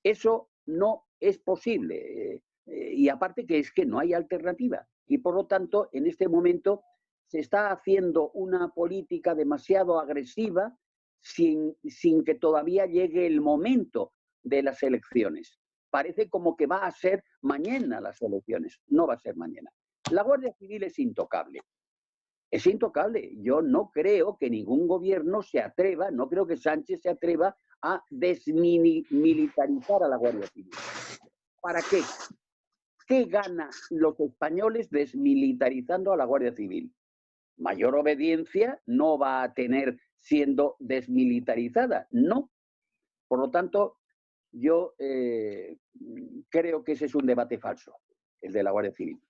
Eso no es posible. Y aparte que es que no hay alternativa. Y por lo tanto, en este momento se está haciendo una política demasiado agresiva sin que todavía llegue el momento de las elecciones. Parece como que va a ser mañana las elecciones. No va a ser mañana. La Guardia Civil es intocable. Es intocable. Yo no creo que ningún gobierno se atreva, no creo que Sánchez se atreva a desmilitarizar a la Guardia Civil. ¿Para qué? ¿Qué ganan los españoles desmilitarizando a la Guardia Civil? Mayor obediencia no va a tener siendo desmilitarizada, no. Por lo tanto, yo creo que ese es un debate falso, el de la Guardia Civil.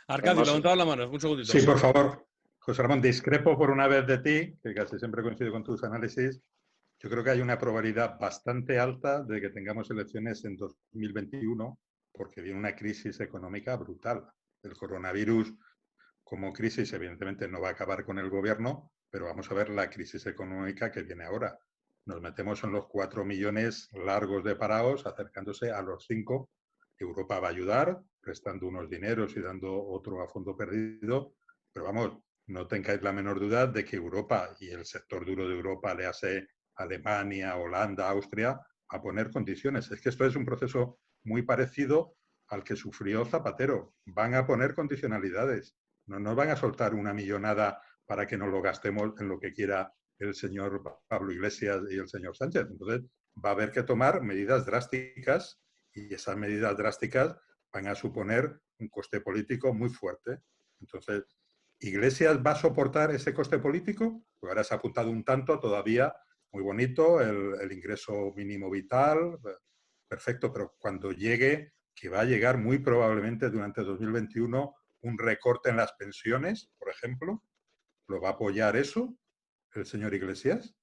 Arcadio, levantaba la mano, un segundito. Sí, por favor. José Ramón, discrepo por una vez de ti, que casi siempre coincido con tus análisis. Yo creo que hay una probabilidad bastante alta de que tengamos elecciones en 2021 porque viene una crisis económica brutal. El coronavirus como crisis evidentemente no va a acabar con el gobierno, pero vamos a ver la crisis económica que viene ahora. Nos metemos en los 4 millones largos de parados, acercándose a los 5. Europa va a ayudar, prestando unos dineros y dando otro a fondo perdido, pero vamos, no tengáis la menor duda de que Europa y el sector duro de Europa, le hace Alemania, Holanda, Austria, a poner condiciones. Es que esto es un proceso muy parecido al que sufrió Zapatero. Van a poner condicionalidades. No nos van a soltar una millonada para que nos lo gastemos en lo que quiera el señor Pablo Iglesias y el señor Sánchez. Entonces, va a haber que tomar medidas drásticas y esas medidas drásticas van a suponer un coste político muy fuerte. Entonces, ¿Iglesias va a soportar ese coste político? Pues ahora se ha apuntado un tanto todavía, muy bonito, el ingreso mínimo vital, perfecto, pero cuando llegue, que va a llegar muy probablemente durante 2021, un recorte en las pensiones, por ejemplo, ¿lo va a apoyar eso el señor Iglesias?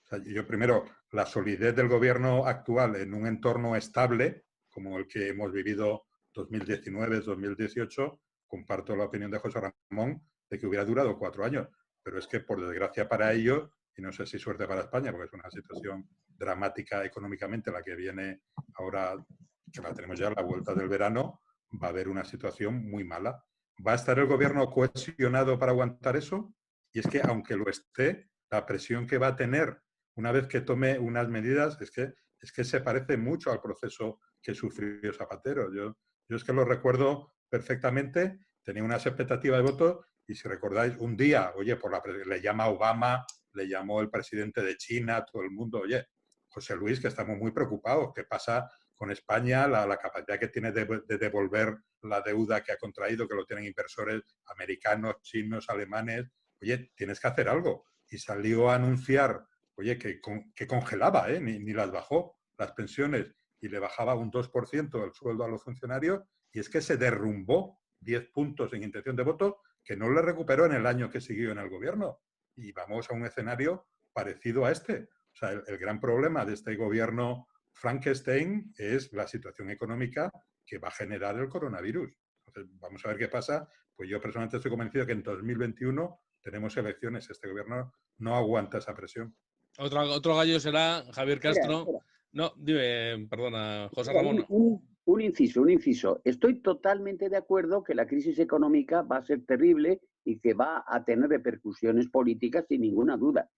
O sea, yo primero, la solidez del gobierno actual en un entorno estable, como el que hemos vivido 2019-2018, comparto la opinión de José Ramón de que hubiera durado 4 años. Pero es que, por desgracia para ellos, y no sé si suerte para España, porque es una situación dramática económicamente la que viene ahora, que la tenemos ya a la vuelta del verano, va a haber una situación muy mala. ¿Va a estar el gobierno cohesionado para aguantar eso? Y es que, aunque lo esté, la presión que va a tener una vez que tome unas medidas es que se parece mucho al proceso que sufrió Zapatero. Yo es que lo recuerdo perfectamente, tenía unas expectativas de voto y si recordáis, un día, oye, le llama Obama, le llamó el presidente de China, todo el mundo, oye, José Luis, que estamos muy preocupados, ¿qué pasa con España? La capacidad que tiene de devolver la deuda que ha contraído, que lo tienen inversores americanos, chinos, alemanes. Oye, tienes que hacer algo. Y salió a anunciar, oye, que congelaba, ni las bajó las pensiones y le bajaba un 2% el sueldo a los funcionarios, y es que se derrumbó 10 puntos en intención de voto que no le recuperó en el año que siguió en el gobierno. Y vamos a un escenario parecido a este. O sea, el gran problema de este gobierno Frankenstein es la situación económica que va a generar el coronavirus. Entonces, vamos a ver qué pasa. Pues yo personalmente estoy convencido que en 2021 tenemos elecciones. Este gobierno no aguanta esa presión. Otro gallo será Javier Castro. Espera. No, dime, perdona, José Ramón. Un inciso. Estoy totalmente de acuerdo que la crisis económica va a ser terrible y que va a tener repercusiones políticas sin ninguna duda.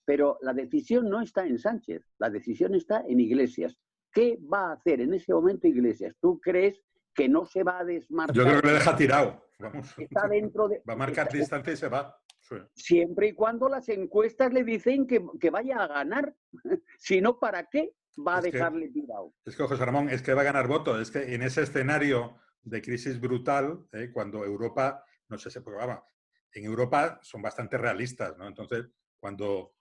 Pero la decisión no está en Sánchez, la decisión está en Iglesias. ¿Qué va a hacer en ese momento Iglesias? ¿Tú crees que no se va a desmarcar? Yo creo que le deja tirado. Vamos. Está dentro de... Va a marcar distancia y se va. Sí. Siempre y cuando las encuestas le dicen que vaya a ganar. Si no, ¿para qué va a dejarle tirado? Es que, José Ramón, es que va a ganar votos. Es que en ese escenario de crisis brutal, cuando Europa, no sé si programa, en Europa son bastante realistas, ¿no? Entonces, cuando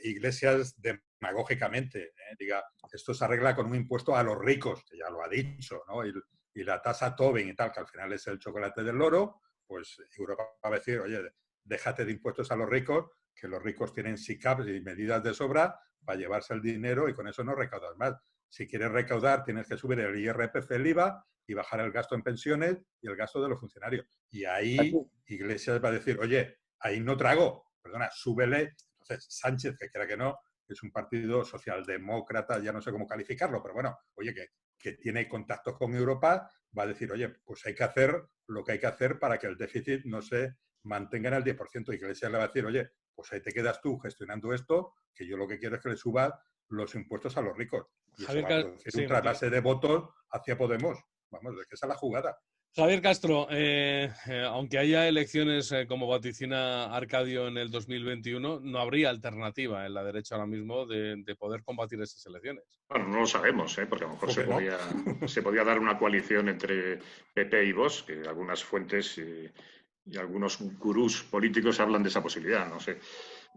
Iglesias demagógicamente diga, esto se arregla con un impuesto a los ricos, que ya lo ha dicho, ¿no? Y la tasa Tobin y tal, que al final es el chocolate del loro, pues Europa va a decir, oye, déjate de impuestos a los ricos, que los ricos tienen SICAPs y medidas de sobra para llevarse el dinero y con eso no recaudas más. Si quieres recaudar, tienes que subir el IRPF, el IVA y bajar el gasto en pensiones y el gasto de los funcionarios. Y ahí Iglesias va a decir, oye, ahí no trago, perdona, súbele. Entonces, Sánchez, que quiera que no, es un partido socialdemócrata, ya no sé cómo calificarlo, pero bueno, oye, que tiene contactos con Europa, va a decir, oye, pues hay que hacer lo que hay que hacer para que el déficit no se mantenga en el 10%. Y Iglesias le va a decir, oye, pues ahí te quedas tú gestionando esto, que yo lo que quiero es que le suba los impuestos a los ricos. Y eso va a producir un trasvase de votos hacia Podemos. Vamos, es que esa es la jugada. Javier Castro, aunque haya elecciones como vaticina Arcadio en el 2021, no habría alternativa en la derecha ahora mismo de poder combatir esas elecciones. Bueno, no lo sabemos, porque a lo mejor se podía dar una coalición entre PP y Vox, que algunas fuentes y algunos gurús políticos hablan de esa posibilidad, no sé.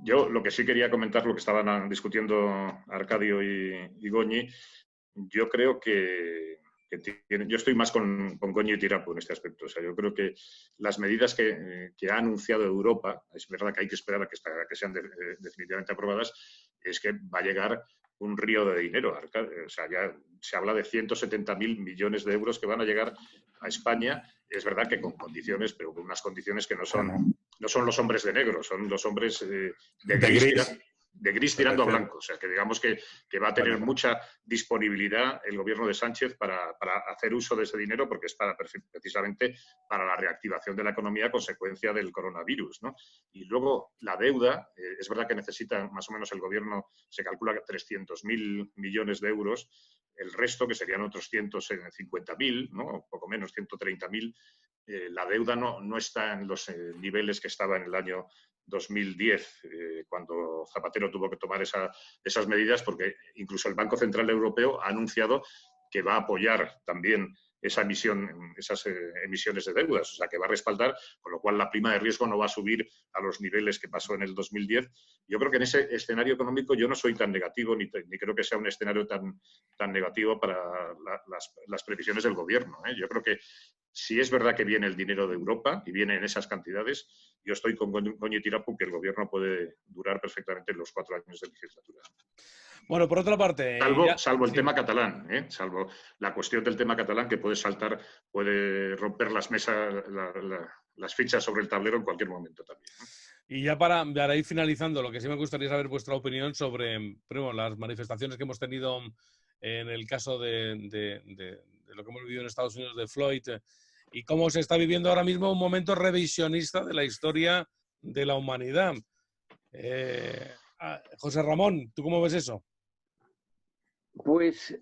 Yo lo que sí quería comentar, lo que estaban discutiendo Arcadio y Goñi, yo creo que yo estoy más con Goñi y Tirapu en este aspecto. O sea, yo creo que las medidas que ha anunciado Europa, es verdad que hay que esperar a que sean definitivamente aprobadas, es que va a llegar un río de dinero. O sea, ya se habla de 170.000 millones de euros que van a llegar a España. Es verdad que con condiciones, pero con unas condiciones que no son los hombres de negro, son los hombres de gris tirando a blanco. O sea, que digamos que va a tener mucha disponibilidad el gobierno de Sánchez para hacer uso de ese dinero, porque es precisamente para la reactivación de la economía a consecuencia del coronavirus, ¿no? Y luego la deuda, es verdad que necesita más o menos el gobierno, se calcula que 300.000 millones de euros, el resto, que serían otros 150.000, ¿no? Poco menos, 130.000, la deuda no está en los niveles que estaba en el año 2010, cuando Zapatero tuvo que tomar esas medidas, porque incluso el Banco Central Europeo ha anunciado que va a apoyar también esas emisiones de deudas, o sea, que va a respaldar, con lo cual la prima de riesgo no va a subir a los niveles que pasó en el 2010. Yo creo que en ese escenario económico yo no soy tan negativo, ni creo que sea un escenario tan negativo para las previsiones del gobierno, ¿eh? Yo creo que si es verdad que viene el dinero de Europa y viene en esas cantidades, yo estoy con Goñi y Tirapu que el gobierno puede durar perfectamente los 4 años de legislatura. Bueno, por otra parte... Salvo el tema catalán, salvo la cuestión del tema catalán, que puede saltar, puede romper las mesas, las fichas sobre el tablero en cualquier momento también, ¿no? Y ya para ir finalizando, lo que sí me gustaría saber vuestra opinión sobre primero, las manifestaciones que hemos tenido en el caso de lo que hemos vivido en Estados Unidos de Floyd y cómo se está viviendo ahora mismo un momento revisionista de la historia de la humanidad. José Ramón, ¿tú cómo ves eso? Pues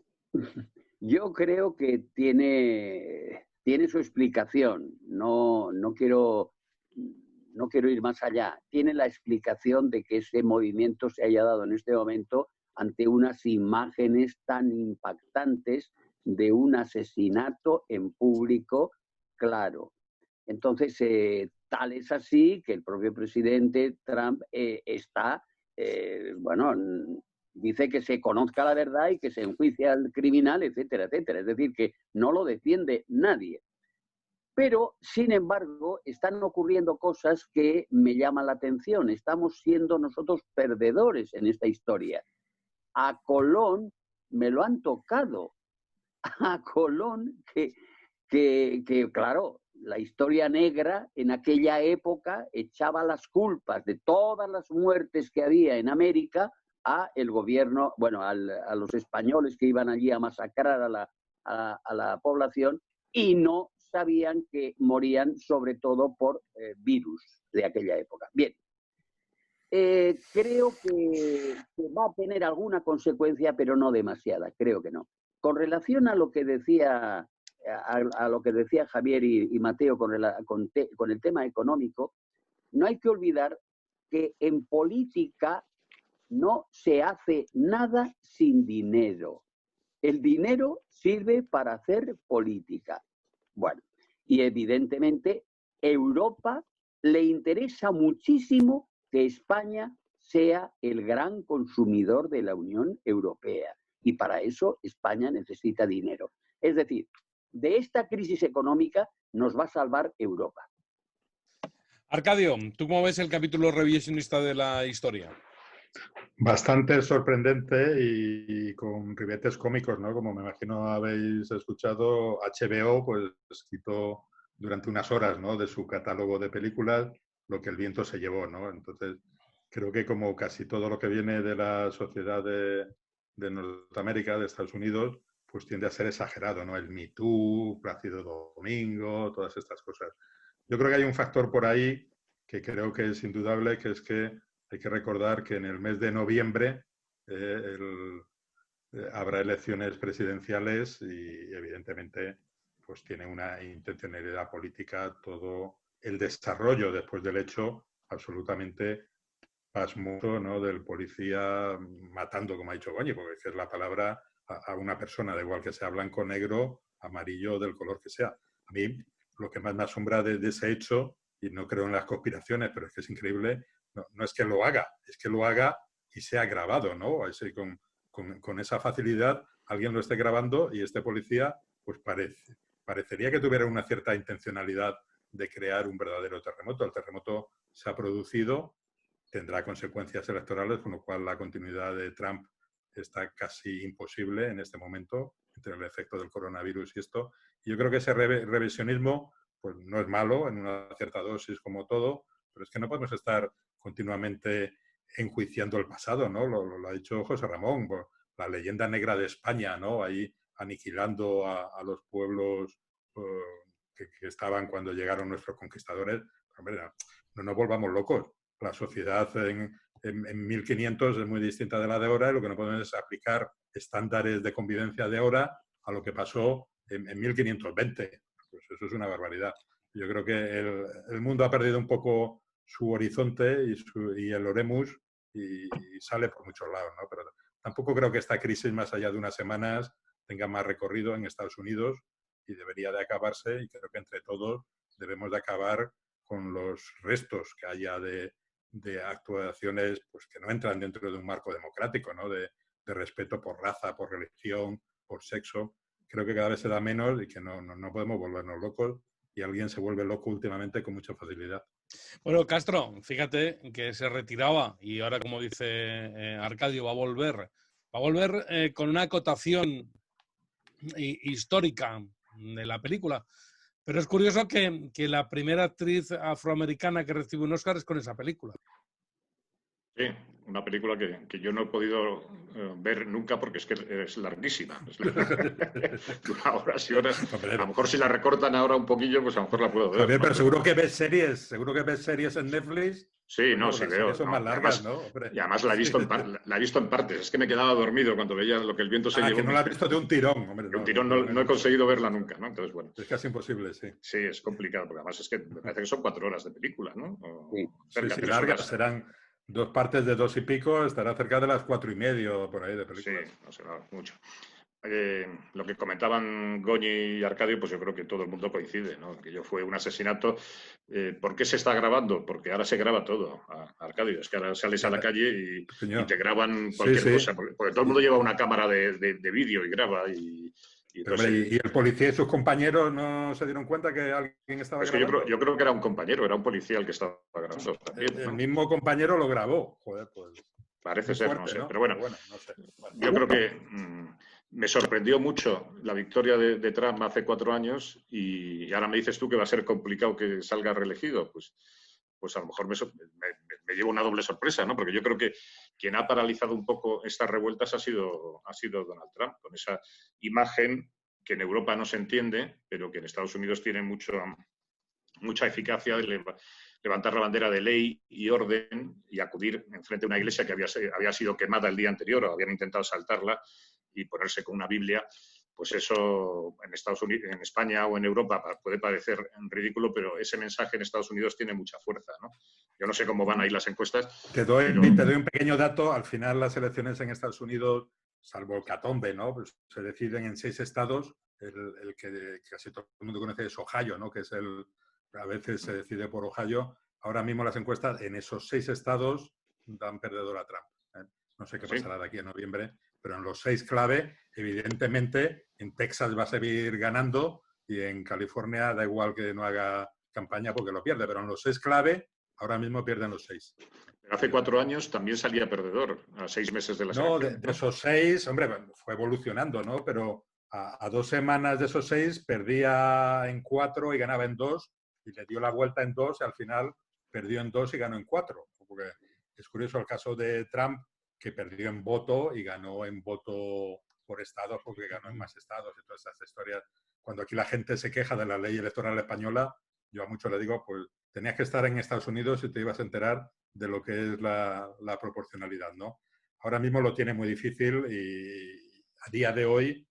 yo creo que tiene su explicación. No quiero ir más allá. Tiene la explicación de que ese movimiento se haya dado en este momento ante unas imágenes tan impactantes de un asesinato en público, claro. Entonces, tal es así que el propio presidente Trump dice que se conozca la verdad y que se enjuicie al criminal, etcétera, etcétera. Es decir, que no lo defiende nadie. Pero, sin embargo, están ocurriendo cosas que me llaman la atención. Estamos siendo nosotros perdedores en esta historia. A Colón me lo han tocado. A Colón, que claro, la historia negra en aquella época echaba las culpas de todas las muertes que había en América a el gobierno, bueno, a los españoles que iban allí a masacrar a la población y no sabían que morían sobre todo por virus de aquella época. Bien, creo que va a tener alguna consecuencia, pero no demasiada, creo que no. Con relación a lo que decía Javier y Mateo con el tema económico, no hay que olvidar que en política no se hace nada sin dinero. El dinero sirve para hacer política. Bueno, y evidentemente Europa le interesa muchísimo que España sea el gran consumidor de la Unión Europea. Y para eso España necesita dinero. Es decir, de esta crisis económica nos va a salvar Europa. Arcadio, ¿tú cómo ves el capítulo revisionista de la historia? Bastante sorprendente y con ribetes cómicos, ¿no? Como me imagino habéis escuchado, HBO pues quitó durante unas horas, ¿no?, de su catálogo de películas Lo que el viento se llevó, ¿no? Entonces, creo que como casi todo lo que viene de la sociedad de Norteamérica, de Estados Unidos, pues tiende a ser exagerado, ¿no? El Me Too, Plácido Domingo, todas estas cosas. Yo creo que hay un factor por ahí que creo que es indudable, que es que hay que recordar que en el mes de noviembre habrá elecciones presidenciales y evidentemente pues tiene una intencionalidad política todo el desarrollo después del hecho absolutamente pasmoso, ¿no?, del policía matando, como ha dicho Goñi, porque es la palabra a una persona, da igual que sea blanco, negro, amarillo, del color que sea. A mí lo que más me asombra de ese hecho, y no creo en las conspiraciones, pero es que es increíble, no es que lo haga, es que lo haga y sea grabado, ¿no? Así, con esa facilidad alguien lo esté grabando y este policía pues parecería que tuviera una cierta intencionalidad de crear un verdadero terremoto. El terremoto se ha producido, tendrá consecuencias electorales, con lo cual la continuidad de Trump está casi imposible en este momento, entre el efecto del coronavirus y esto. Y yo creo que ese revisionismo pues no es malo en una cierta dosis como todo, pero es que no podemos estar continuamente enjuiciando el pasado, ¿no? Lo ha dicho José Ramón, la leyenda negra de España, ¿no? Ahí aniquilando a los pueblos que estaban cuando llegaron nuestros conquistadores. Hombre, no nos volvamos locos. La sociedad en 1500 es muy distinta de la de ahora y lo que no podemos es aplicar estándares de convivencia de ahora a lo que pasó en 1520. Pues eso es una barbaridad. Yo creo que el mundo ha perdido un poco su horizonte y el oremus y sale por muchos lados, ¿no? Pero tampoco creo que esta crisis, más allá de unas semanas, tenga más recorrido en Estados Unidos y debería de acabarse, y creo que entre todos debemos de acabar con los restos que haya de actuaciones pues, que no entran dentro de un marco democrático, ¿no? De respeto por raza, por religión, por sexo. Creo que cada vez se da menos y que no podemos volvernos locos, y alguien se vuelve loco últimamente con mucha facilidad. Bueno, Castro, fíjate que se retiraba y ahora, como dice Arcadio, va a volver con una acotación histórica de la película. Pero es curioso que la primera actriz afroamericana que recibe un Oscar es con esa película. Sí, una película que yo no he podido ver nunca porque es que es larguísima. Dura horas y horas. A lo mejor si la recortan ahora un poquillo, pues a lo mejor la puedo ver. Javier, pero seguro que ves series en Netflix. Sí, no, sí las veo. series son más largas, además, ¿no? Hombre. Y además la he visto en partes. Es que me quedaba dormido cuando veía Lo que el viento se llevó. Que no la has visto de un tirón, hombre. De un tirón no he conseguido verla nunca, ¿no? Entonces, bueno. Es casi imposible, sí. Sí, es complicado, porque además es que me parece que son 4 horas de película, ¿no? Sí, largas. Serán 2 partes de 2 y pico, estará cerca de las 4 y medio por ahí de película. Sí, no será mucho. Lo que comentaban Goñi y Arcadio, pues yo creo que todo el mundo coincide, ¿no? Que fue un asesinato. ¿Por qué se está grabando? Porque ahora se graba todo, Arcadio. Es que ahora sales a la calle y te graban cualquier cosa. Porque todo el mundo lleva una cámara de vídeo y graba. Y el policía y sus compañeros no se dieron cuenta que alguien estaba grabando. Yo creo que era un compañero, era un policía el que estaba grabando también, ¿no? El mismo compañero lo grabó. Joder, pues. Parece ser, fuerte, no sé. ¿no? Pero bueno, no sé. Yo creo que me sorprendió mucho la victoria de Trump hace 4 años y ahora me dices tú que va a ser complicado que salga reelegido. Pues a lo mejor me llevo una doble sorpresa, ¿no? Porque yo creo que quien ha paralizado un poco estas revueltas ha sido Donald Trump, con esa imagen que en Europa no se entiende, pero que en Estados Unidos tiene mucha eficacia de levantar la bandera de ley y orden y acudir enfrente de una iglesia que había sido quemada el día anterior o habían intentado saltarla y ponerse con una Biblia. Pues eso en Estados Unidos, en España o en Europa puede parecer ridículo, pero ese mensaje en Estados Unidos tiene mucha fuerza, ¿no? Yo no sé cómo van a ir las encuestas. Te doy un pequeño dato. Al final las elecciones en Estados Unidos, salvo el catombe, ¿no? Pues se deciden en 6 estados. El que casi todo el mundo conoce es Ohio, ¿no? Que es a veces se decide por Ohio. Ahora mismo las encuestas en esos 6 estados dan perdedor a Trump. No sé qué pasará de aquí a noviembre, pero en los 6 clave, evidentemente, en Texas va a seguir ganando y en California da igual que no haga campaña porque lo pierde, pero en los 6 clave, ahora mismo pierden los 6. Pero hace 4 años también salía perdedor, a 6 meses de las elecciones. De esos 6, hombre, fue evolucionando, ¿no? Pero a 2 semanas de esos 6 perdía en 4 y ganaba en 2 y le dio la vuelta en 2 y al final perdió en 2 y ganó en 4. Porque es curioso el caso de Trump, que perdió en voto y ganó en voto por estados porque ganó en más estados y todas esas historias. Cuando aquí la gente se queja de la ley electoral española, yo a muchos le digo, pues tenías que estar en Estados Unidos y te ibas a enterar de lo que es la proporcionalidad, ¿no? Ahora mismo lo tiene muy difícil y a día de hoy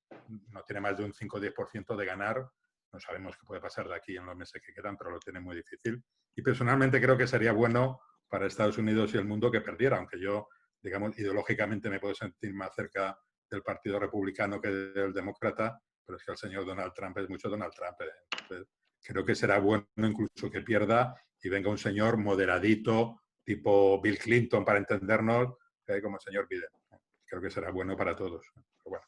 no tiene más de un 5 o 10% de ganar. No sabemos qué puede pasar de aquí en los meses que quedan, pero lo tiene muy difícil. Y personalmente creo que sería bueno para Estados Unidos y el mundo que perdiera, aunque yo, digamos, ideológicamente me puedo sentir más cerca del Partido Republicano que del Demócrata, pero es que el señor Donald Trump es mucho Donald Trump. Entonces, creo que será bueno incluso que pierda y venga un señor moderadito, tipo Bill Clinton, para entendernos, como el señor Biden. Creo que será bueno para todos. Pero bueno.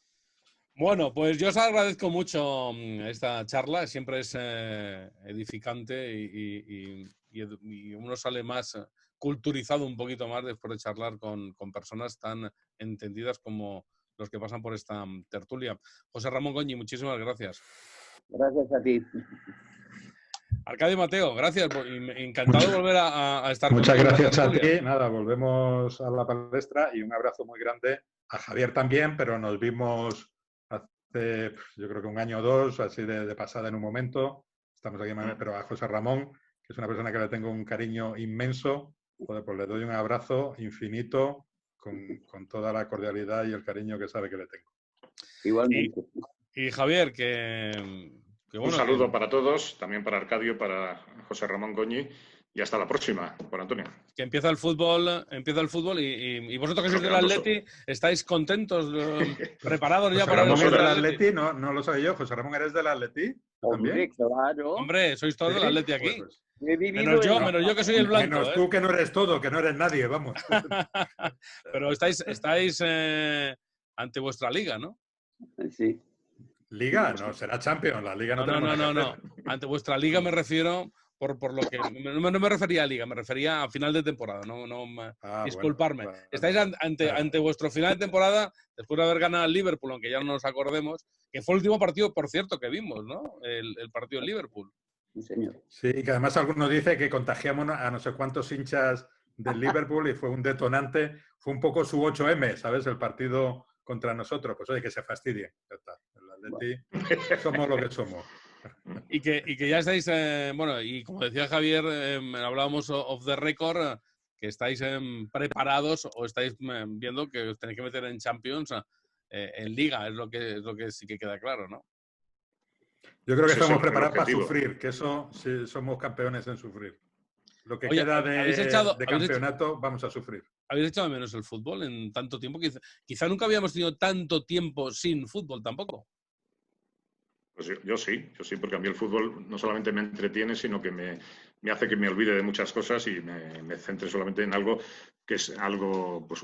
Bueno, pues yo os agradezco mucho esta charla, siempre es edificante y uno sale más culturizado un poquito más después de charlar con personas tan entendidas como los que pasan por esta tertulia. José Ramón Goñi, muchísimas gracias. Gracias a ti. Arcadio Mateo, gracias. Encantado de volver a estar Muchas gracias a ti. Nada, volvemos a la palestra y un abrazo muy grande a Javier también, pero nos vimos hace, yo creo que 1 año o 2, así de pasada en un momento. Estamos aquí, pero a José Ramón, que es una persona que le tengo un cariño inmenso, joder, pues le doy un abrazo infinito con toda la cordialidad y el cariño que sabe que le tengo. Igualmente. Y Javier, que bueno, un saludo para todos, también para Arcadio, para José Ramón Goñi, y hasta la próxima, Juan Antonio. Que empieza el fútbol y vosotros que sois del Atleti, ¿estáis contentos, preparados ya para el Atleti? No lo sabía yo. José Ramón, ¿eres del Atleti? Hombre, claro. Hombre, sois todos del Atleti aquí. Pues, menos yo que soy el blanco. Menos tú que no eres todo, que no eres nadie, vamos. Pero estáis ante vuestra liga, ¿no? Sí. Liga, no, será Champions, la Liga no. Ante vuestra liga me refiero por lo que... No me refería a liga, me refería a final de temporada, disculparme. Bueno. Estáis ante vuestro final de temporada, después de haber ganado al Liverpool, aunque ya no nos acordemos, que fue el último partido, por cierto, que vimos, ¿no? El partido en Liverpool. Sí, señor. Sí, y que además algunos dicen que contagiamos a no sé cuántos hinchas del Liverpool y fue un detonante, fue un poco su 8M, ¿sabes? El partido contra nosotros. Pues oye, que se fastidie. Ya está. El Atleti somos lo que somos. Y que ya estáis, bueno, y como decía Javier, hablábamos off the record, que estáis preparados o estáis viendo que os tenéis que meter en Champions, en Liga, es lo que sí que queda claro, ¿no? Yo creo que Ese es estamos el preparados para objetivo. sufrir, que eso sí, somos campeones en sufrir. Lo que Oye, queda de ¿habéis campeonato, vamos a sufrir. echado de menos el fútbol en tanto tiempo? Quizá nunca habíamos tenido tanto tiempo sin fútbol tampoco. Pues yo sí, porque a mí el fútbol no solamente me entretiene, sino que me hace que me olvide de muchas cosas y me centre solamente en algo que es algo pues,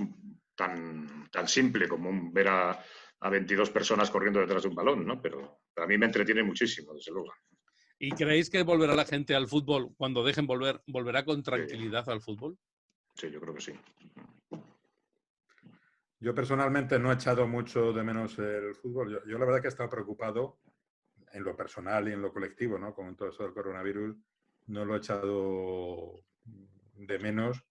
tan simple como ver a 22 personas corriendo detrás de un balón, ¿no? Pero a mí me entretiene muchísimo, desde luego. ¿Y creéis que volverá la gente al fútbol cuando dejen volverá con tranquilidad al fútbol? Sí, yo creo que sí. Yo personalmente no he echado mucho de menos el fútbol. Yo la verdad que he estado preocupado en lo personal y en lo colectivo, ¿no? Con todo esto del coronavirus, no lo he echado de menos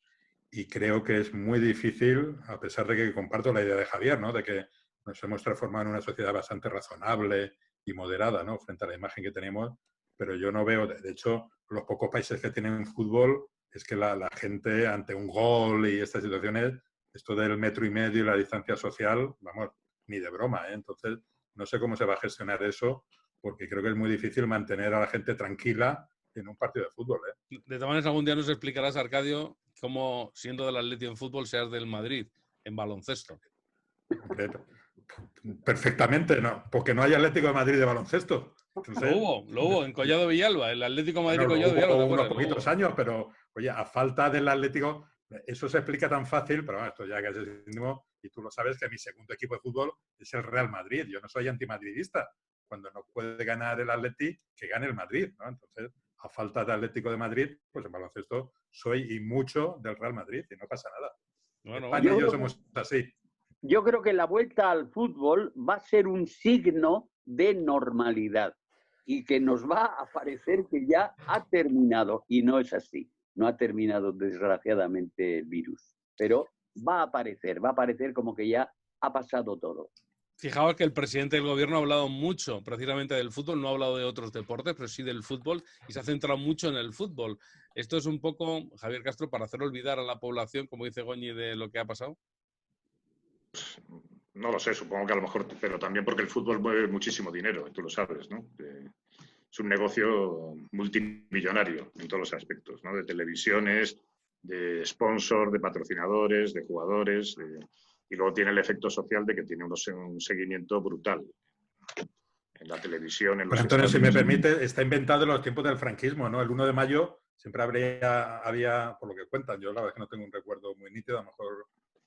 y creo que es muy difícil, a pesar de que comparto la idea de Javier, ¿no? De que nos hemos transformado en una sociedad bastante razonable y moderada, ¿no? Frente a la imagen que tenemos, pero yo no veo, de hecho, los pocos países que tienen fútbol es que la gente ante un gol y estas situaciones, esto del 1,5 metros y la distancia social, vamos, ni de broma, ¿eh? Entonces, no sé cómo se va a gestionar eso, porque creo que es muy difícil mantener a la gente tranquila en un partido de fútbol, ¿eh? De todas maneras, algún día nos explicarás, Arcadio, cómo, siendo del Atleti en fútbol, seas del Madrid en baloncesto. Perfectamente, ¿no? Porque no hay Atlético de Madrid de baloncesto. Entonces, lo hubo en Collado Villalba, el Atlético de Madrid bueno, Collado Villalba. hubo unos poquitos años, pero oye, a falta del Atlético, eso se explica tan fácil, pero bueno, esto ya que es el mismo, y tú lo sabes que mi segundo equipo de fútbol es el Real Madrid. Yo no soy antimadridista. Cuando no puede ganar el Atleti, que gane el Madrid, ¿no? Entonces, a falta de Atlético de Madrid, pues en baloncesto soy y mucho del Real Madrid y no pasa nada. Bueno, España y yo somos así. Yo creo que la vuelta al fútbol va a ser un signo de normalidad y que nos va a parecer que ya ha terminado. Y no es así. No ha terminado, desgraciadamente, el virus. Pero va a aparecer como que ya ha pasado todo. Fijaos que el presidente del gobierno ha hablado mucho precisamente del fútbol, no ha hablado de otros deportes, pero sí del fútbol y se ha centrado mucho en el fútbol. Esto es un poco, Javier Castro, para hacer olvidar a la población, como dice Goñi, de lo que ha pasado. No lo sé, supongo que a lo mejor, pero también porque el fútbol mueve muchísimo dinero, tú lo sabes, ¿no? Es un negocio multimillonario en todos los aspectos, ¿no? De televisiones, de sponsors, de patrocinadores, de jugadores, y luego tiene el efecto social de que tiene un seguimiento brutal en la televisión, en los Antonio, si estadios. me permite, está inventado en los tiempos del franquismo, ¿no? El 1 de mayo siempre había, por lo que cuentan, yo la verdad es que no tengo un recuerdo muy nítido, a lo mejor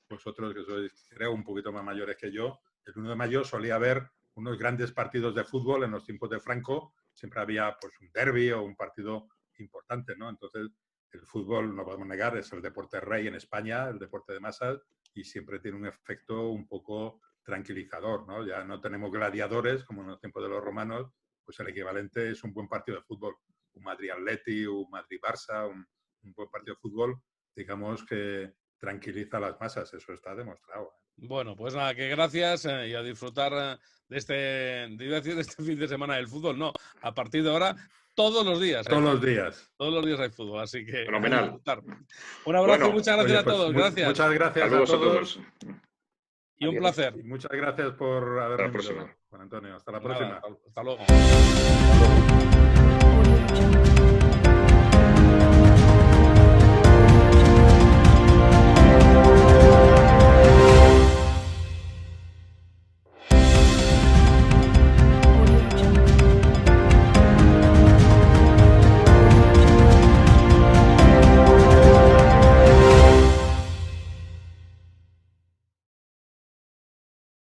vosotros que sois, creo, un poquito más mayores que yo, el 1 de mayo solía haber unos grandes partidos de fútbol en los tiempos de Franco, siempre había pues un derbi o un partido importante, ¿no? Entonces, el fútbol, no podemos negar, es el deporte rey en España, el deporte de masas, y siempre tiene un efecto un poco tranquilizador, ¿no? Ya no tenemos gladiadores como en los tiempos de los romanos, pues el equivalente es un buen partido de fútbol. Un Madrid-Atleti, un Madrid-Barça, un buen partido de fútbol, digamos que tranquiliza a las masas, eso está demostrado. Bueno, pues nada, que gracias y a disfrutar de este fin de semana del fútbol. No, a partir de ahora, todos los días. Todos los días. Todos los días hay fútbol, así que fenomenal. A disfrutar. Un abrazo y muchas gracias a todos. Gracias. Muchas gracias Saludos a todos. Y un placer. Y muchas gracias por haberme invitado, Juan Antonio. Hasta la próxima. Hasta luego.